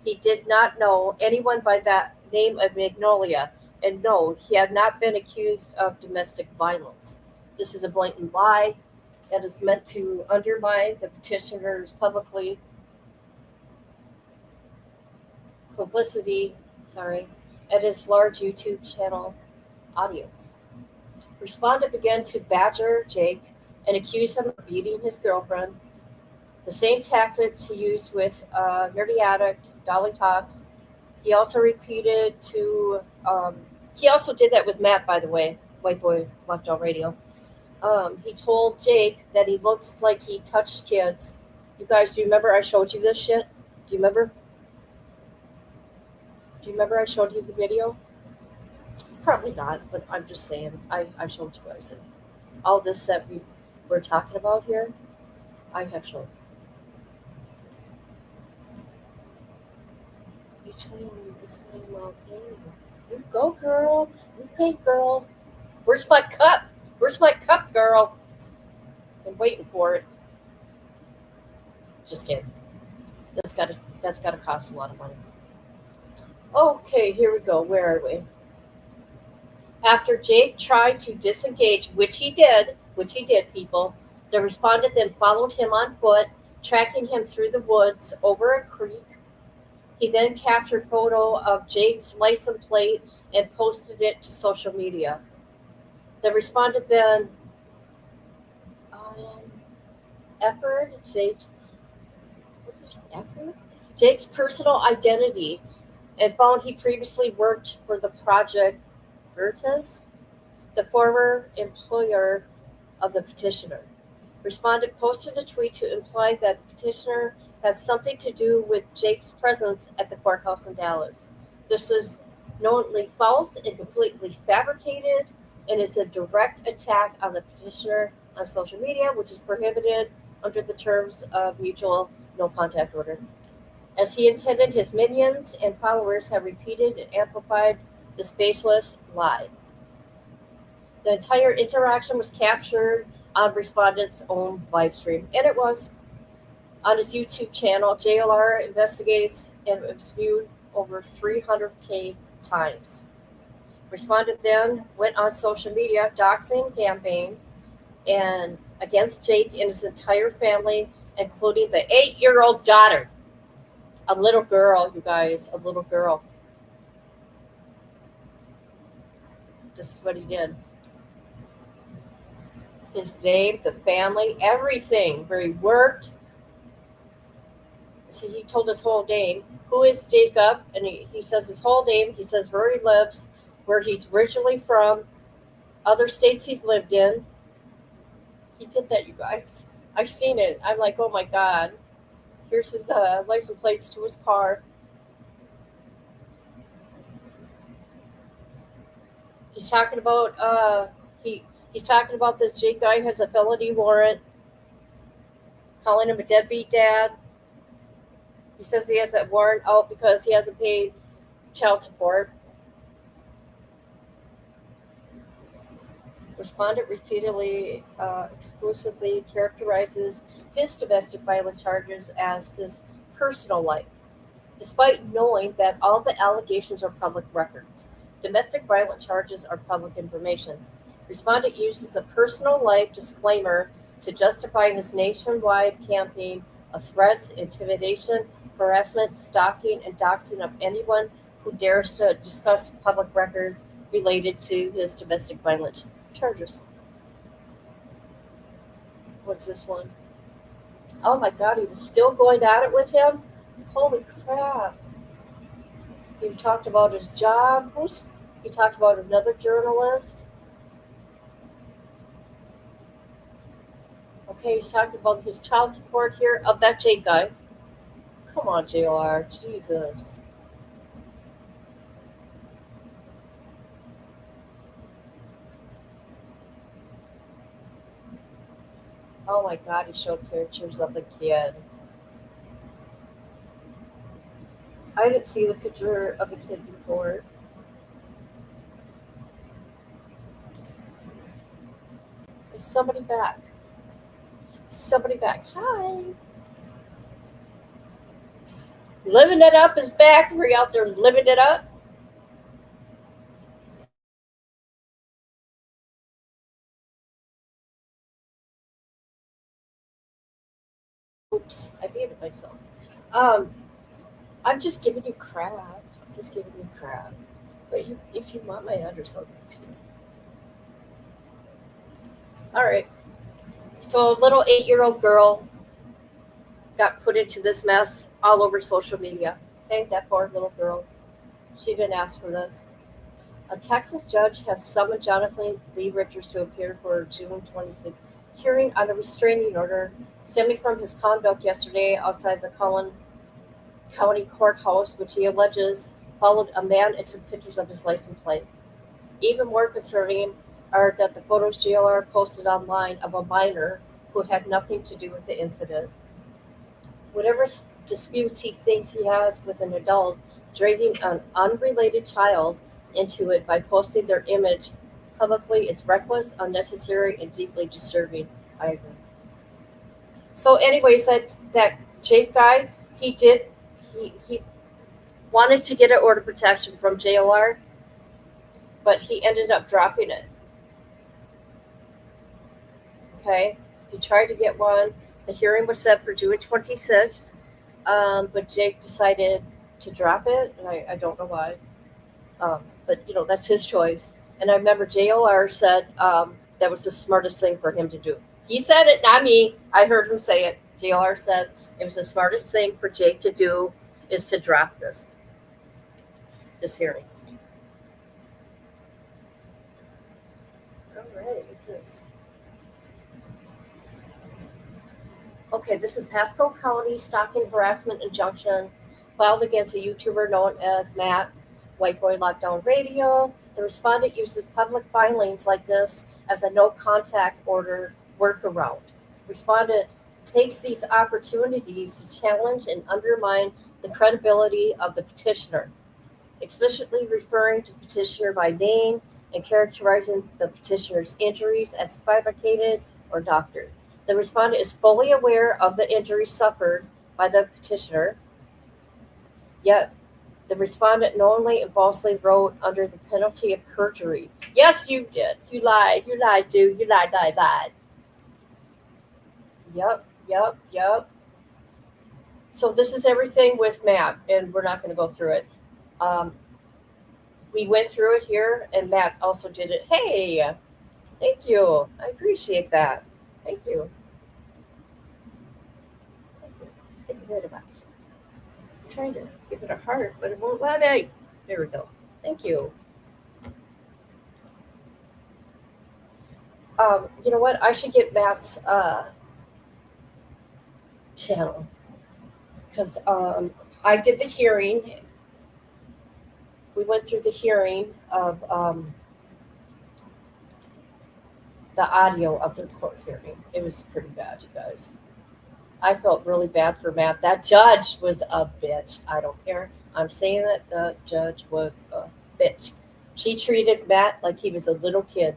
he did not know anyone by that name of Magnolia, and no, he had not been accused of domestic violence. This is a blatant lie that is meant to undermine the petitioner's publicity, at his large YouTube channel audience. Respondent began to badger Jake and accuse him of beating his girlfriend. The same tactics he used with Nerdy Addict, Dolly Talks. He also repeated to. He also did that with Matt, by the way, White Boy Locked On Radio. He told Jake that he looks like he touched kids. You guys, do you remember I showed you this shit? Do you remember? Do you remember I showed you the video? Probably not, but I'm just saying. I showed you guys it. All this that we're talking about here, I have shown. Between listening while paying. You go, girl. You pay, girl. Where's my cup? Where's my cup, girl? I'm waiting for it. Just kidding. That's gotta cost a lot of money. Okay, here we go. Where are we? After Jake tried to disengage, which he did, people, the respondent then followed him on foot, tracking him through the woods over a creek. He then captured a photo of Jake's license plate and posted it to social media. The respondent then Jake's personal identity and found he previously worked for the Project Veritas, the former employer of the petitioner. Respondent posted a tweet to imply that the petitioner has something to do with Jake's presence at the courthouse in Dallas. This is knowingly false and completely fabricated and is a direct attack on the petitioner on social media, which is prohibited under the terms of mutual no contact order. As he intended, his minions and followers have repeated and amplified this baseless lie. The entire interaction was captured on respondent's own live stream, and it was on his YouTube channel. JLR Investigates, and it was viewed over 300K times. Respondent then went on social media doxing campaign and against Jake and his entire family, including the 8-year-old daughter. A little girl, you guys, a little girl. This is what he did. His name, the family, everything, where he worked. See, he told his whole name. Who is Jacob? And he says his whole name. He says where he lives, where he's originally from, other states he's lived in. He did that, you guys. I've seen it. I'm like, oh my God. Here's his license plates to his car. He's talking about he's talking about this Jake guy has a felony warrant, calling him a deadbeat dad. He says he has that warrant out because he hasn't paid child support. Respondent repeatedly, exclusively characterizes his domestic violence charges as his personal life, despite knowing that all the allegations are public records. Domestic violence charges are public information. Respondent uses the personal life disclaimer to justify his nationwide campaign of threats, intimidation, harassment, stalking, and doxing of anyone who dares to discuss public records related to his domestic violence charges. What's this one? Oh my God, he was still going at it with him? Holy crap. He talked about his job. He talked about another journalist. Okay, he's talking about his child support here of that Jake guy. Come on, JLR. Jesus. Oh my God, he showed pictures of the kid. I didn't see the picture of the kid before. Is somebody back? somebody back. Hi. Living It Up is back. We're out there living it up. Oops, I muted myself. Um, I'm just giving you crap. I'm just giving you crap. But if you want my address, I'll give it to you. All right. So a little 8-year-old girl got put into this mess all over social media. Okay, that poor little girl. She didn't ask for this. A Texas judge has summoned Jonathan Lee Richards to appear for a June 26th hearing on a restraining order stemming from his conduct yesterday outside the Cullen County Courthouse, which he alleges followed a man and took pictures of his license plate. Even more concerning are that the photos JLR posted online of a minor who had nothing to do with the incident. Whatever disputes he thinks he has with an adult, dragging an unrelated child into it by posting their image publicly is reckless, unnecessary, and deeply disturbing. I agree. So, anyways, that Jake guy, he wanted to get an order of protection from JLR, but he ended up dropping it. Okay, he tried to get one. The hearing was set for June 26th, but Jake decided to drop it, and I don't know why. But that's his choice. And I remember JLR said that was the smartest thing for him to do. He said it, not me. I heard him say it. JLR said it was the smartest thing for Jake to do is to drop this hearing. All right, what's this? Okay, this is Pasco County stalking harassment injunction filed against a YouTuber known as Matt, White Boy Lockdown Radio. The respondent uses public filings like this as a no contact order workaround. Respondent takes these opportunities to challenge and undermine the credibility of the petitioner, explicitly referring to petitioner by name and characterizing the petitioner's injuries as fabricated or doctored. The respondent is fully aware of the injuries suffered by the petitioner, yet the respondent knowingly and falsely wrote under the penalty of perjury. Yes, you did. You lied, dude. You lied. Yep. So this is everything with Matt, and we're not going to go through it. We went through it here, and Matt also did it. Hey, thank you. I appreciate that. Thank you. Thank you very much. I'm trying to give it a heart, but it won't let me. There we go. Thank you. You know what? I should get Matt's channel because I did the hearing. We went through the hearing of the audio of the court hearing. It was pretty bad, you guys. I felt really bad for Matt. That judge was a bitch. I don't care. I'm saying that the judge was a bitch. She treated Matt like he was a little kid.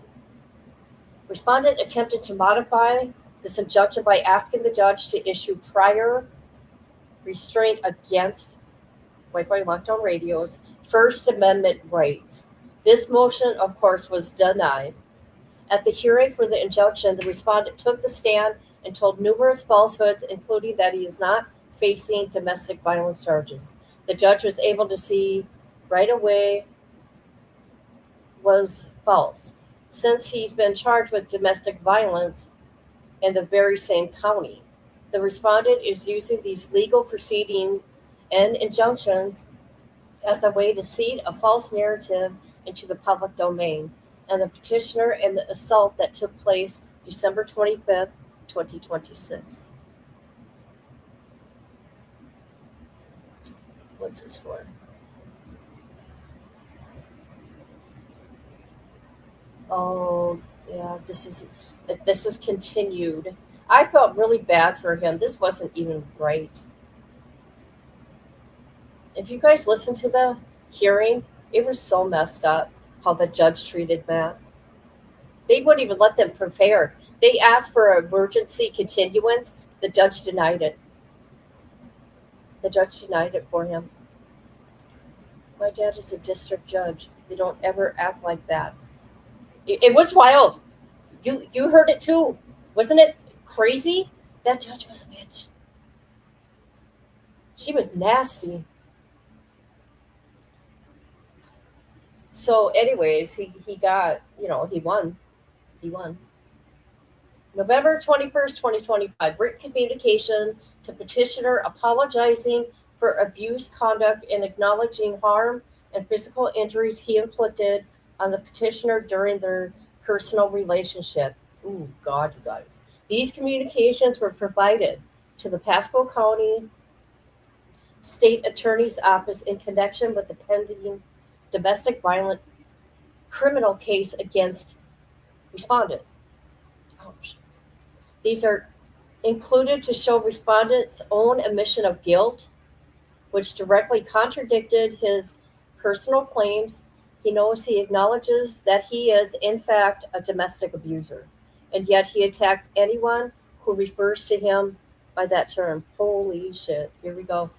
Respondent attempted to modify this injunction by asking the judge to issue prior restraint against White Boy Lockdown Radio's First Amendment rights. This motion, of course, was denied. At the hearing for the injunction, the respondent took the stand and told numerous falsehoods, including that he is not facing domestic violence charges. The judge was able to see right away was false, since he's been charged with domestic violence in the very same county. The respondent is using these legal proceedings and injunctions as a way to seed a false narrative into the public domain, and the petitioner and the assault that took place December 25th, 2026. What's this for? Oh, yeah, this is continued. I felt really bad for him. This wasn't even right. If you guys listen to the hearing, it was so messed up how the judge treated Matt. They wouldn't even let them prepare. They asked for emergency continuance. The judge denied it. The judge denied it for him. My dad is a district judge. They don't ever act like that. It was wild. You heard it too. Wasn't it crazy? That judge was a bitch. She was nasty. So, anyways, he got, he won. He won. November 21st, 2025, written communication to petitioner apologizing for abuse conduct and acknowledging harm and physical injuries he inflicted on the petitioner during their personal relationship. Ooh, God, you guys. These communications were provided to the Pasco County State Attorney's Office in connection with the pending domestic violence criminal case against respondent. Ouch. These are included to show respondent's own admission of guilt, which directly contradicted his personal claims. He acknowledges that he is, in fact, a domestic abuser, and yet he attacks anyone who refers to him by that term. Holy shit. Here we go.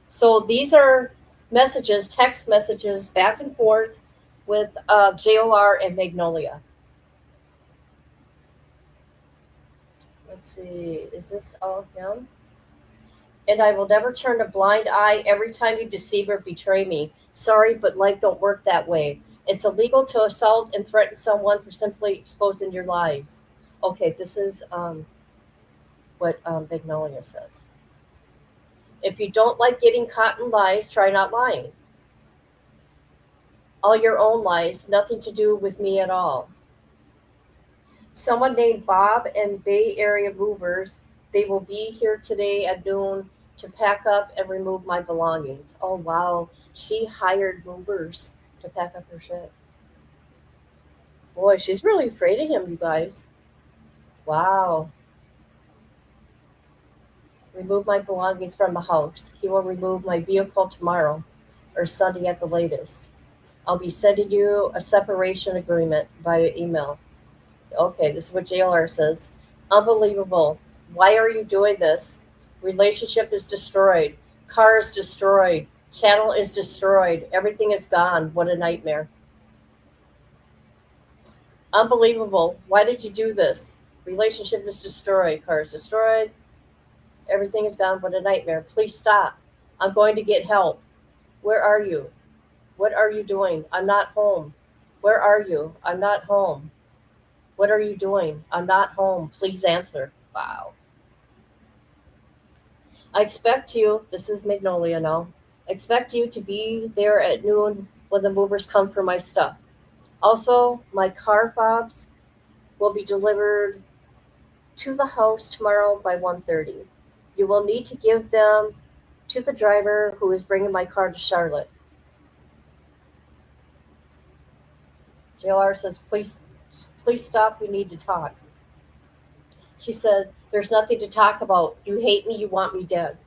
So these are messages, text messages, back and forth with JOR and Magnolia. Let's see. Is this all him? And I will never turn a blind eye every time you deceive or betray me. Sorry, but life don't work that way. It's illegal to assault and threaten someone for simply exposing your lies. Okay, this is what Magnolia says. If you don't like getting caught in lies, try not lying. All your own lies, nothing to do with me at all. Someone named Bob and Bay Area Movers, they will be here today at noon to pack up and remove my belongings. Oh, wow. She hired movers to pack up her shit. Boy, she's really afraid of him, you guys. Wow. Remove my belongings from the house. He will remove my vehicle tomorrow or Sunday at the latest. I'll be sending you a separation agreement via email. Okay, this is what JLR says. Unbelievable. Why are you doing this? Relationship is destroyed. Car is destroyed. Channel is destroyed. Everything is gone. What a nightmare. Unbelievable. Why did you do this? Relationship is destroyed. Car is destroyed. Everything is gone. What a nightmare. Please stop. I'm going to get help. Where are you? What are you doing? I'm not home. Where are you? I'm not home. What are you doing? I'm not home. Please answer. Wow. I expect you, this is Magnolia now, I expect you to be there at noon when the movers come for my stuff. Also, my car fobs will be delivered to the house tomorrow by 1:30. You will need to give them to the driver who is bringing my car to Charlotte. JLR says, please stop. We need to talk. She said, there's nothing to talk about. You hate me. You want me dead.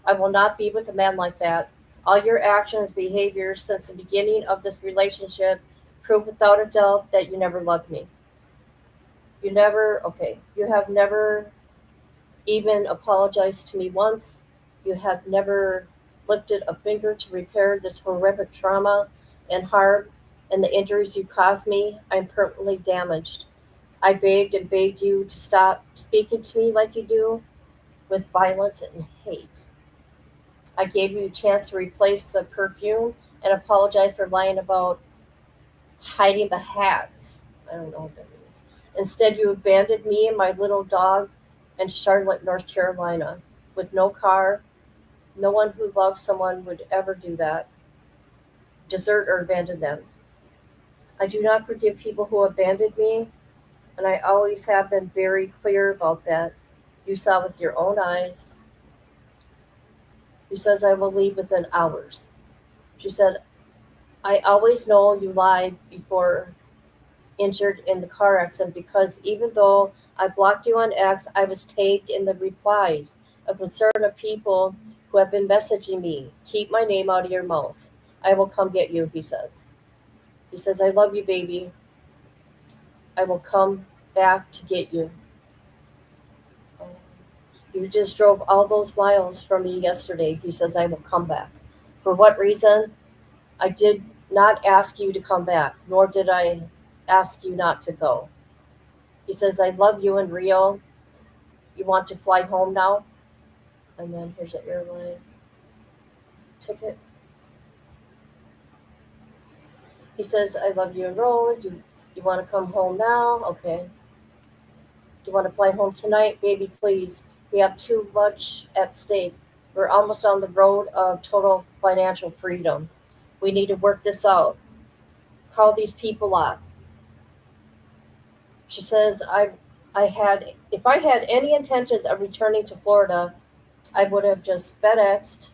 I will not be with a man like that. All your actions, behaviors since the beginning of this relationship prove without a doubt that you never loved me. You have never even apologized to me once. You have never lifted a finger to repair this horrific trauma and harm and the injuries you caused me. I'm permanently damaged. I begged and begged you to stop speaking to me like you do, with violence and hate. I gave you a chance to replace the perfume and apologize for lying about hiding the hats. I don't know what that means. Instead, you abandoned me and my little dog in Charlotte, North Carolina, with no car. No one who loves someone would ever do that. Desert or abandon them. I do not forgive people who abandoned me, and I always have been very clear about that. You saw with your own eyes. She says, I will leave within hours. She said, I always know you lied before injured in the car accident because even though I blocked you on X, I was tagged in the replies of concern of people who have been messaging me. Keep my name out of your mouth. I will come get you, he says. He says, I love you, baby. I will come back to get you. Um, You just drove all those miles from me yesterday. He says, I will come back. For what reason? I did not ask you to come back, nor did I ask you not to go. He says, I love you in Rio. You want to fly home now? And then here's the airline ticket. He says, I love you in Rio. You want to come home now? Okay. Do you want to fly home tonight? Baby, please. We have too much at stake. We're almost on the road of total financial freedom. We need to work this out. Call these people up. She says, I had, if I had any intentions of returning to Florida, I would have just FedExed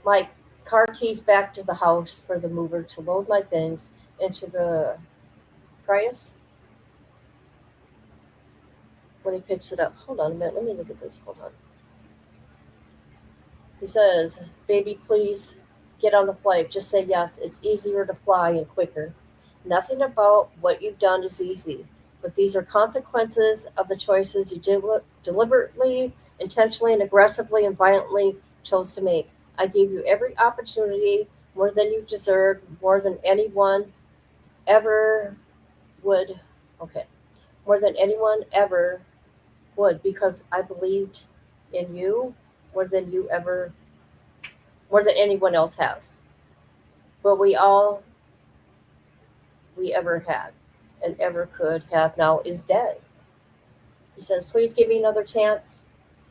my car keys back to the house for the mover to load my things into the Prius when he picks it up. Hold on a minute. Let me look at this. Hold on. He says, baby, please get on the flight. Just say yes. It's easier to fly and quicker. Nothing about what you've done is easy, but these are consequences of the choices you deliberately, intentionally, and aggressively and violently chose to make. I gave you every opportunity, more than you deserved, more than anyone ever would. Okay. More than anyone ever would, because I believed in you more than you ever, more than anyone else has. But we ever had and ever could have now is dead. He says, please give me another chance.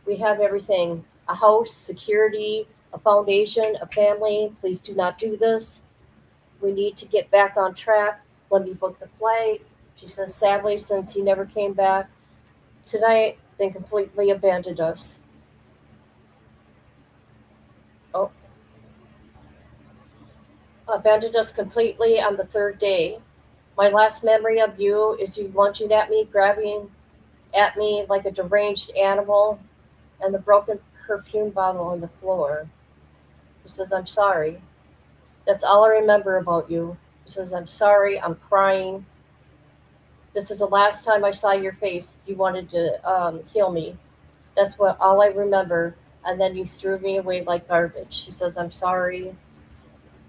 We have everything: a house, security, a foundation, a family. Please do not do this. We need to get back on track. Let me book the flight. She says, sadly, since he never came back tonight, then completely abandoned us. Oh, abandoned us completely on the third day. My last memory of you is you lunging at me, grabbing at me like a deranged animal, and the broken perfume bottle on the floor. He says, I'm sorry. That's all I remember about you. He says, I'm sorry. I'm crying. This is the last time I saw your face. You wanted to kill me. That's what all I remember. And then you threw me away like garbage. He says, I'm sorry.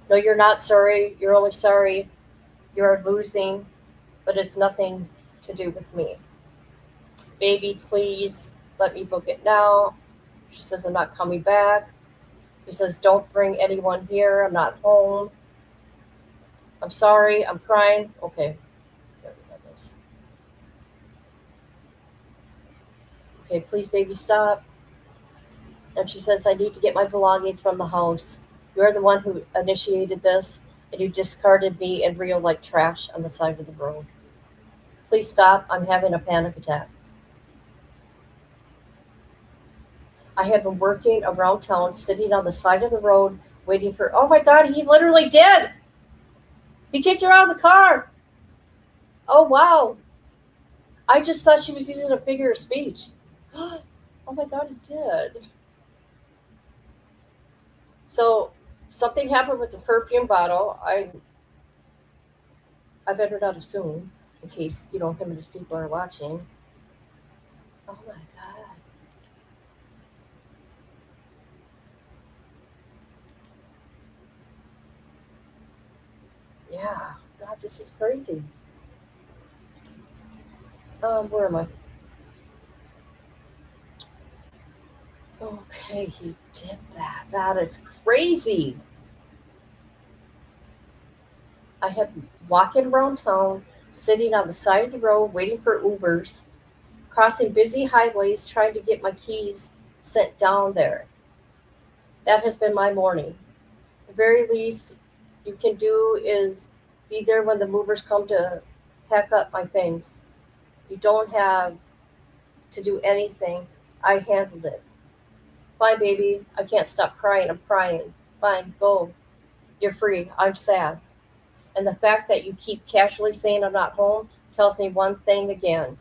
No, you're not sorry. You're only sorry you are losing, but it's nothing to do with me. Baby, please let me book it now. She says, I'm not coming back. He says, don't bring anyone here. I'm not home. I'm sorry. I'm crying. Okay. There we go. Okay, please, baby, stop. And she says, I need to get my belongings from the house. You're the one who initiated this, and you discarded me in Rio like trash on the side of the road. Please stop. I'm having a panic attack. I have been working around town, sitting on the side of the road, waiting for. Oh my God, he literally did! He kicked her out of the car! Oh wow. I just thought she was using a figure of speech. Oh my God, he did. So something happened with the perfume bottle. I better not assume, in case him and his people are watching. Oh my God. Yeah, God, this is crazy. Where am I? Okay, he did that. That is crazy. I have been walking around town, sitting on the side of the road, waiting for Ubers, crossing busy highways, trying to get my keys sent down there. That has been my morning. The very least you can do is be there when the movers come to pack up my things. You don't have to do anything. I handled it. Fine, baby. I can't stop crying. I'm crying. Fine, go. You're free. I'm sad. And the fact that you keep casually saying I'm not home tells me one thing again,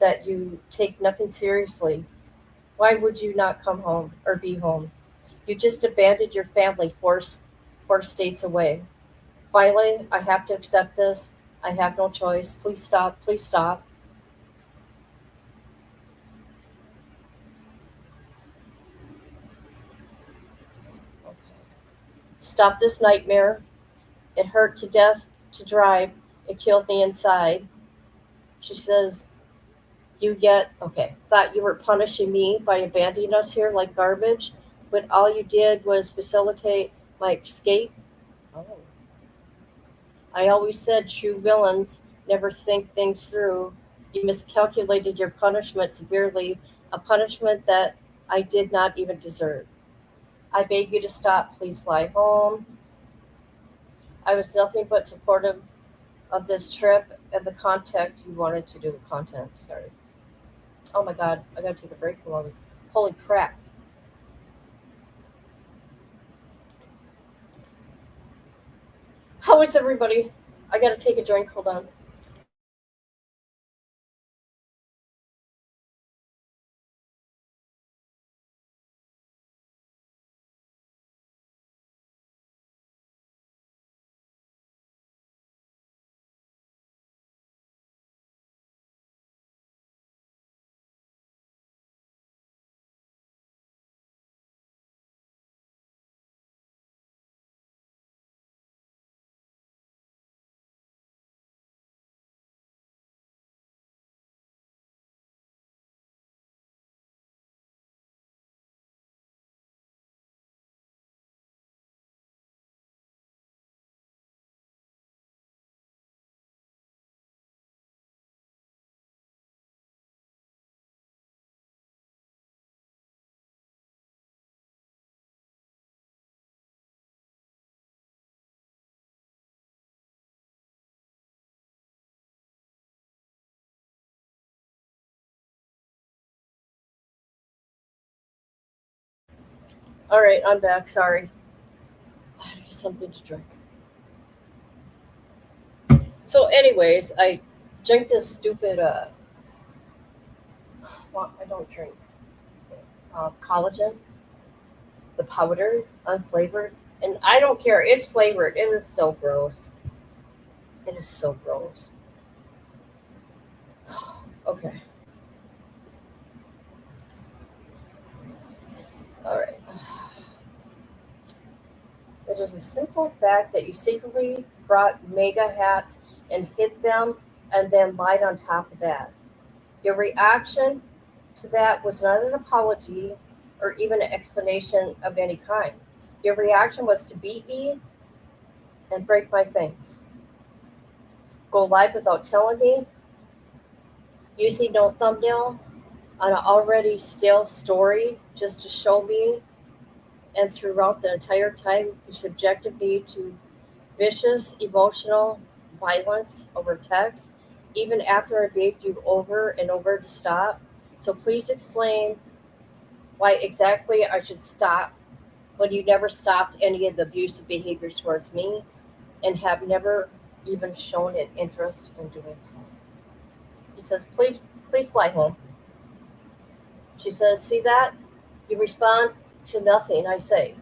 that you take nothing seriously. Why would you not come home or be home? You just abandoned your family four states away. Finally, I have to accept this. I have no choice. Please stop. Please stop. Okay. Stop this nightmare. It hurt to death to drive. It killed me inside. She says, thought you were punishing me by abandoning us here like garbage, but all you did was facilitate my escape. Oh. I always said true villains never think things through. You miscalculated your punishment severely, a punishment that I did not even deserve. I beg you to stop. Please fly home. I was nothing but supportive of this trip and the content you wanted to do. Content, sorry. Oh my god, I gotta take a break from all this. Holy crap. How is everybody? I gotta take a drink. Hold on. Alright, I'm back. Sorry. I had to get something to drink. So, anyways, I drink this stupid, well, I don't drink collagen, the powder, unflavored. And I don't care. It's flavored. It is so gross. It is so gross. Okay. All right. It is a simple fact that you secretly brought mega hats and hid them and then lied on top of that. Your reaction to that was not an apology or even an explanation of any kind. Your reaction was to beat me and break my things. Go live without telling me, using no thumbnail on an already stale story just to show me, and throughout the entire time you subjected me to vicious emotional violence over text, even after I begged you over and over to stop. So please explain why exactly I should stop when you never stopped any of the abusive behaviors towards me and have never even shown an interest in doing so. He says, please fly home. She says, see that? You respond to nothing I say,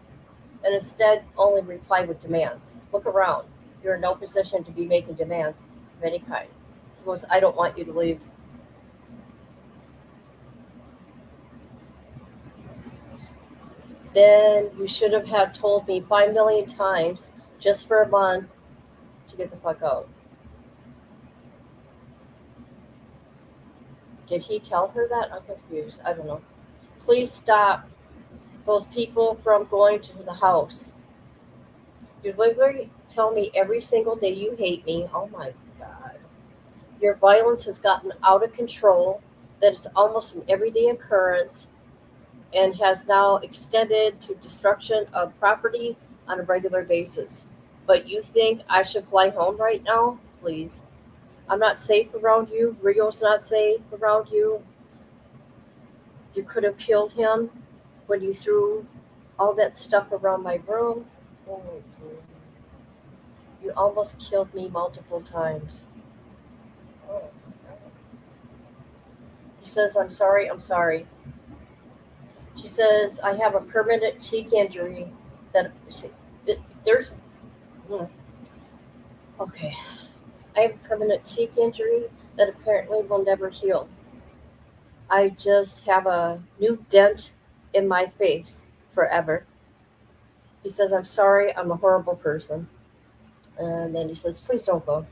and instead only reply with demands. Look around. You're in no position to be making demands of any kind. He goes, I don't want you to leave. Then you should have had told me 5 million times just for a month to get the fuck out. Did he tell her that? I'm confused. I don't know. Please stop those people from going to the house. You literally tell me every single day you hate me. Oh my God. Your violence has gotten out of control, that it's almost an everyday occurrence and has now extended to destruction of property on a regular basis. But you think I should fly home right now? Please. I'm not safe around you. Rio's not safe around you. You could have killed him when you threw all that stuff around my room. Oh, you almost killed me multiple times. Oh, he says, I'm sorry, I'm sorry. She says, I have a permanent cheek injury that there's. Okay. I have a permanent cheek injury that apparently will never heal. I just have a new dent in my face forever. He says, I'm sorry, I'm a horrible person. And then he says, please don't go.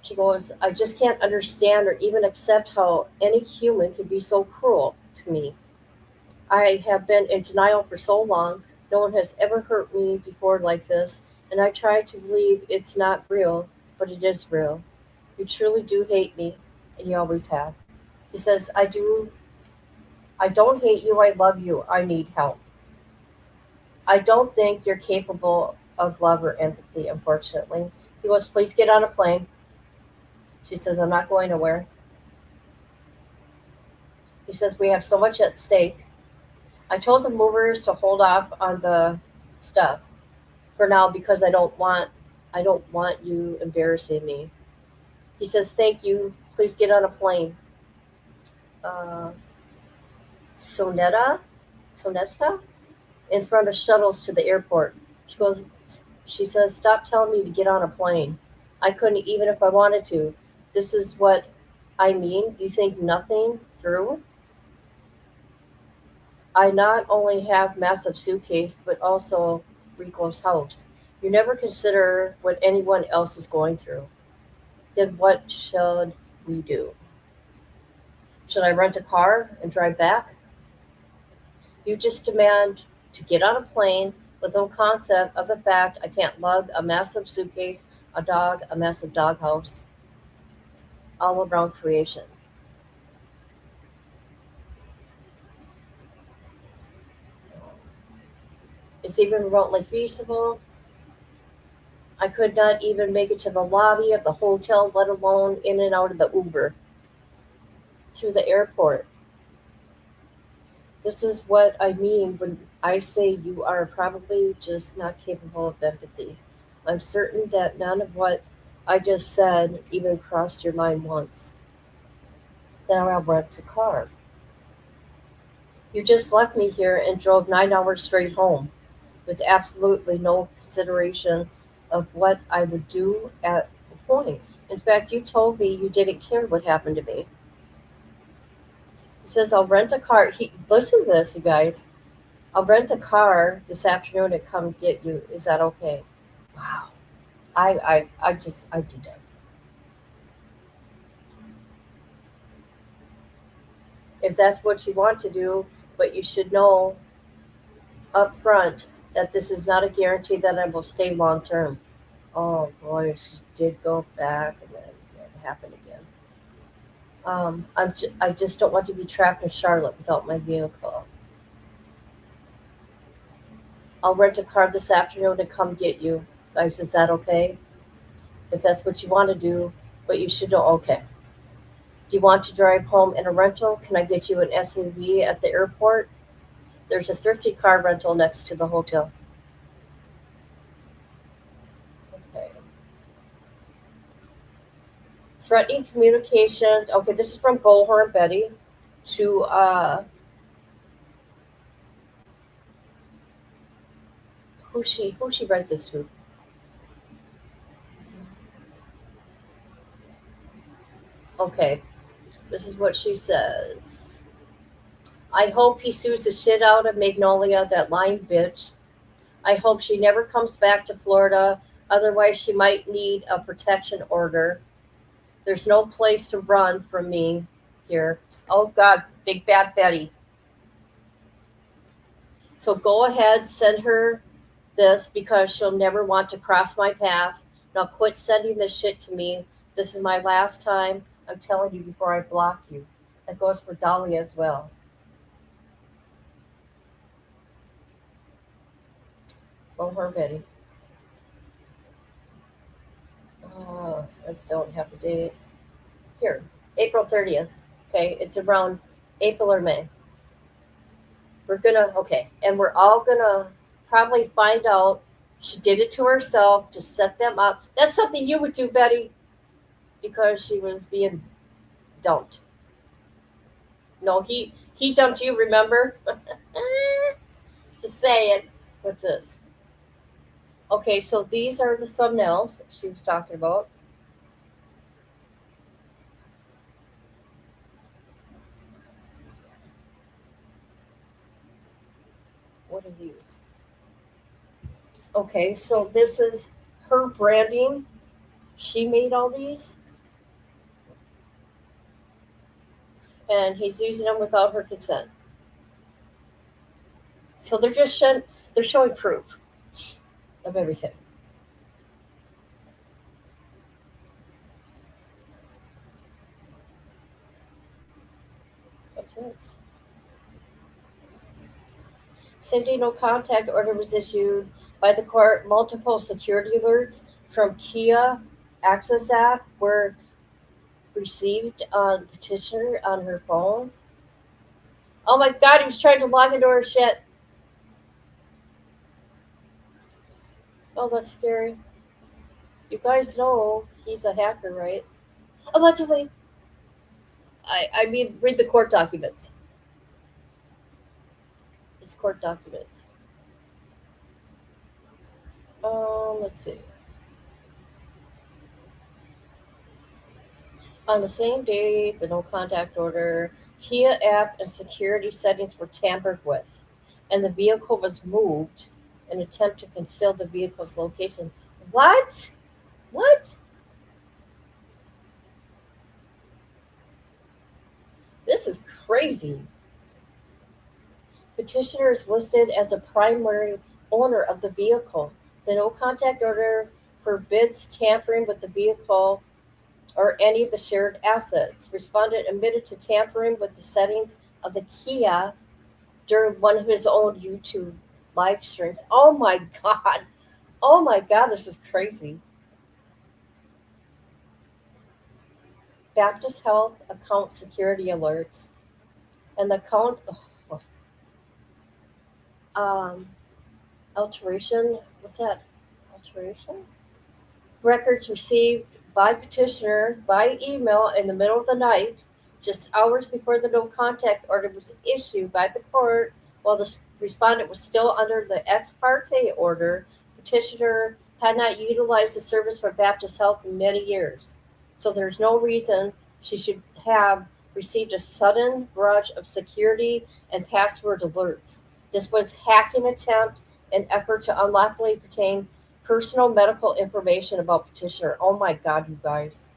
She goes, I just can't understand or even accept how any human can be so cruel to me. I have been in denial for so long. No one has ever hurt me before like this, and I try to believe it's not real, but it is real. You truly do hate me, and you always have. He says, I don't hate you, I love you, I need help. I don't think you're capable of love or empathy, unfortunately. He goes, please get on a plane. She says, I'm not going nowhere. He says, we have so much at stake. I told the movers to hold off on the stuff for now because I don't want you embarrassing me. He says, thank you. Please get on a plane. Uh, Soneta? Sonesta? In front of shuttles to the airport. She goes, she says, stop telling me to get on a plane. I couldn't even if I wanted to. This is what I mean. You think nothing through? I not only have massive suitcase, but also Rico's house. You never consider what anyone else is going through. Then what should we do? Should I rent a car and drive back? You just demand to get on a plane with no concept of the fact I can't lug a massive suitcase, a dog, a massive doghouse, all around creation. It's even remotely feasible. I could not even make it to the lobby of the hotel, let alone in and out of the Uber through the airport. This is what I mean when I say you are probably just not capable of empathy. I'm certain that none of what I just said even crossed your mind once. Then I'll rent a car. You just left me here and drove 9 hours straight home with absolutely no consideration of what I would do at the point. In fact, you told me you didn't care what happened to me. He says, I'll rent a car. Listen to this, you guys. I'll rent a car this afternoon to come get you. Is that okay? Wow. I do that. If that's what you want to do, but you should know up front that this is not a guarantee that I will stay long term. Oh boy, she did go back and then it happened again. I just don't want to be trapped in Charlotte without my vehicle. I'll rent a car this afternoon to come get you. Guys, is that okay? If that's what you want to do, but you should know, okay. Do you want to drive home in a rental? Can I get you an SUV at the airport? There's a thrifty car rental next to the hotel. Okay. Threatening communication. Okay, this is from Bullhorn Betty to who she write this to? Okay, this is what she says. I hope he sues the shit out of Magnolia, that lying bitch. I hope she never comes back to Florida. Otherwise, she might need a protection order. There's no place to run from me here. Oh, God, Big Bad Betty. So go ahead, send her this because she'll never want to cross my path. Now quit sending this shit to me. This is my last time. I'm telling you before I block you. That goes for Dolly as well. Oh, her Betty. Oh, I don't have the date. Here, April 30th. Okay, it's around April or May. Okay, and we're all gonna probably find out she did it to herself to set them up. That's something you would do, Betty, because she was being dumped. No, he dumped you, remember? Just saying. What's this? Okay, so these are the thumbnails that she was talking about. these. Okay, so this is her branding. She made all these, and he's using them without her consent. So they're showing proof of everything. What's this? Same day no contact order was issued by the court. Multiple security alerts from Kia Access app were received on petitioner on her phone. Oh my god, he was trying to log into her shit. Oh, that's scary. You guys know he's a hacker, right? Allegedly. I mean, read the court documents. It's court documents. Let's see. On the same day, the no contact order, Kia app and security settings were tampered with, and the vehicle was moved in an attempt to conceal the vehicle's location. What? What? This is crazy. Petitioner is listed as a primary owner of the vehicle. The no contact order forbids tampering with the vehicle or any of the shared assets. Respondent admitted to tampering with the settings of the Kia during one of his own YouTube live streams. Oh my god. Oh my god, this is crazy. Baptist Health account security alerts. And the account alteration. What's that? Alteration? Records received by petitioner by email in the middle of the night, just hours before the no contact order was issued by the court, while the respondent was still under the ex parte order. Petitioner had not utilized the service for Baptist Health in many years, so there's no reason she should have received a sudden barrage of security and password alerts. This was hacking attempt and effort to unlawfully obtain personal medical information about petitioner. Oh my god, you guys.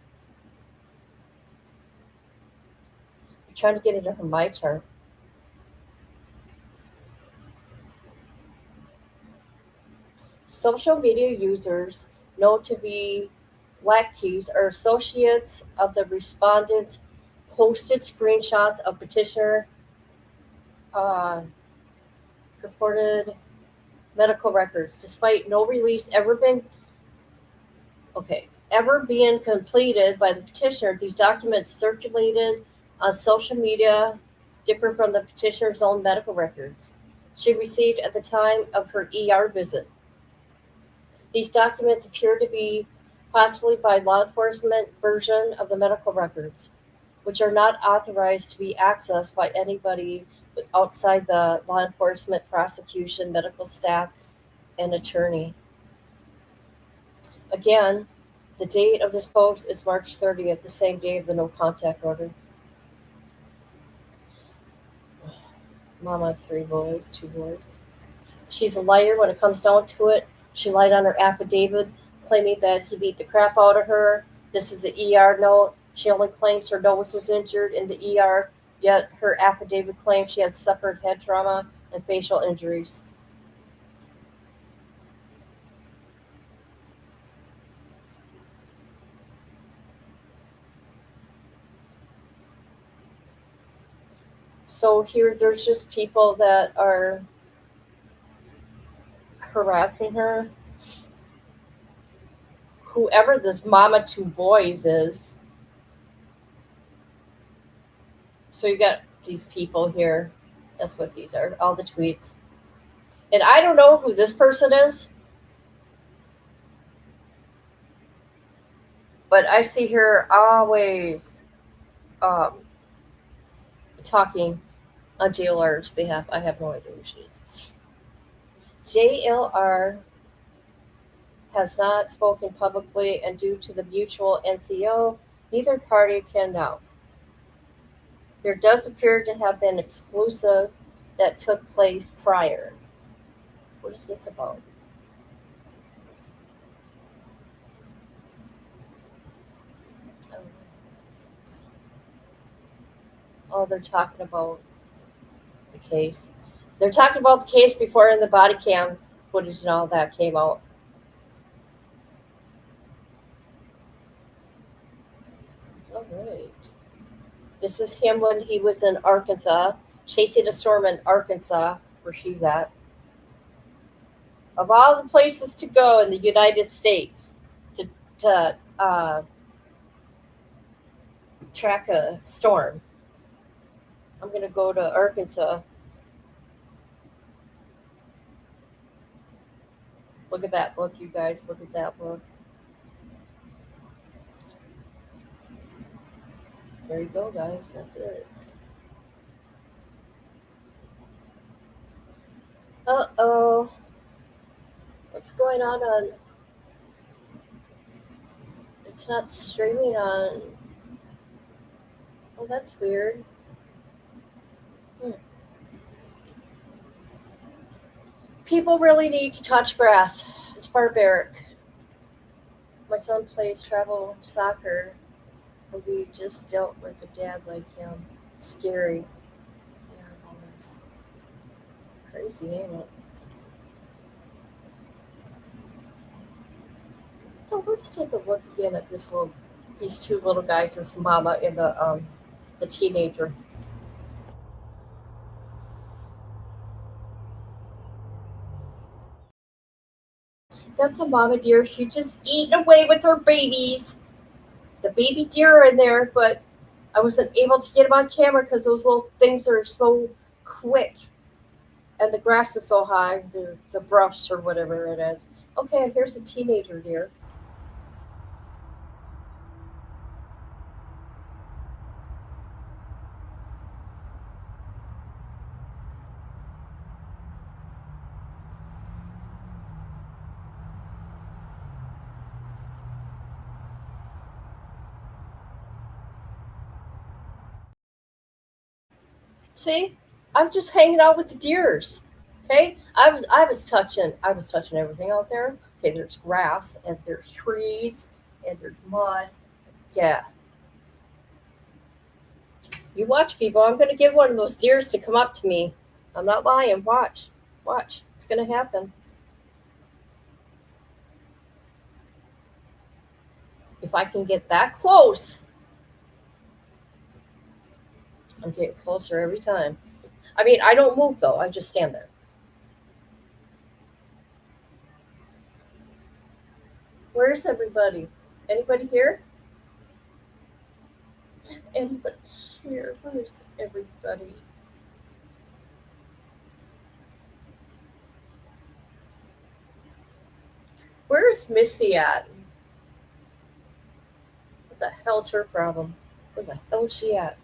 I'm trying to get into her my chart. Social media users known to be lackeys are associates of the respondents posted screenshots of petitioner purported medical records, despite no release ever being completed by the petitioner. These documents circulated on social media differ from the petitioner's own medical records she received at the time of her ER visit. These documents appear to be possibly by law enforcement version of the medical records, which are not authorized to be accessed by anybody outside the law enforcement, prosecution, medical staff, and attorney. Again, the date of this post is March 30th, the same day of the no contact order. Mama of 3 boys, 2 boys. She's a liar when it comes down to it. She lied on her affidavit, claiming that he beat the crap out of her. This is the ER note. She only claims her nose was injured in the ER, yet her affidavit claims she had suffered head trauma and facial injuries. So here there's just people that are harassing her. Whoever this mama 2 boys is. So you got these people here. That's what these are, all the tweets. And I don't know who this person is, but I see her always talking on JLR's behalf. I have no idea who she is. JLR has not spoken publicly, and due to the mutual NCO, neither party can now. There does appear to have been exclusive that took place prior. What is this about? Oh, they're talking about the case. They're talking about the case before the body cam footage and all that came out. All right. This is him when he was in Arkansas, chasing a storm in Arkansas, where she's at. Of all the places to go in the United States to track a storm, I'm going to go to Arkansas. Look at that look, you guys. Look at that look. There you go, guys. That's it. Uh-oh. What's going on? It's not streaming on. Oh, that's weird. People really need to touch grass. It's barbaric. My son plays travel soccer, and we just dealt with a dad like him. Scary. Yeah, it's crazy, ain't it? So let's take a look again at these two little guys, this mama and the teenager. That's a mama deer. She just eating away with her babies. The baby deer are in there, but I wasn't able to get them on camera because those little things are so quick. And the grass is so high, the brush or whatever it is. Okay, and here's the teenager deer. See, I'm just hanging out with the deers. Okay, I was touching everything out there. Okay, there's grass and there's trees and there's mud. Yeah, you watch, people. I'm gonna get one of those deers to come up to me. I'm not lying. Watch, watch. It's gonna happen. If I can get that close, I'm getting closer every time. I mean, I don't move though. I just stand there. Where's everybody? Anybody here? Anybody here? Where's everybody? Where's Misty at? What the hell's her problem? Where the hell is she at?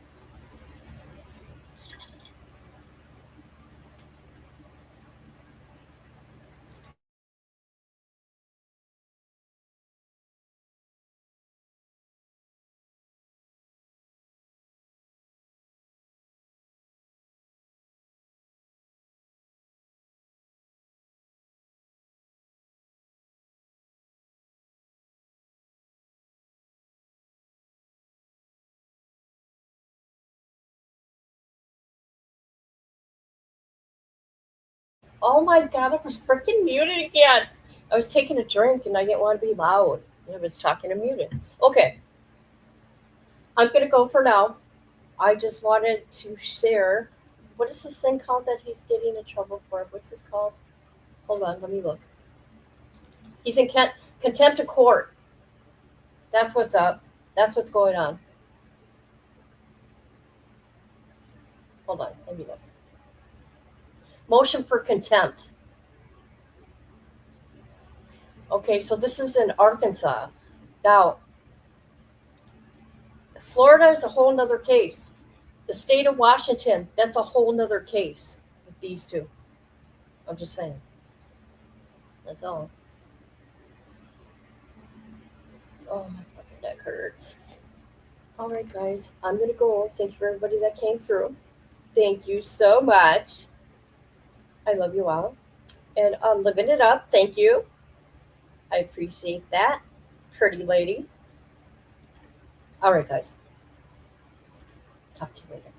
Oh my god, I was freaking muted again. I was taking a drink and I didn't want to be loud. I was talking to muted. Okay, I'm gonna go for now. I just wanted to share. What is this thing called that he's getting in trouble for? What's this called? Hold on, let me look. He's in contempt of court. That's what's up. That's what's going on. Hold on, let me look. Motion for contempt. Okay, so this is in Arkansas. Now, Florida is a whole nother case. The state of Washington, that's a whole nother case with these two. I'm just saying. That's all. Oh, my fucking neck hurts. All right, guys, I'm going to go. Thank you for everybody that came through. Thank you so much. I love you all. And living it up. Thank you. I appreciate that. Pretty lady. All right, guys. Talk to you later.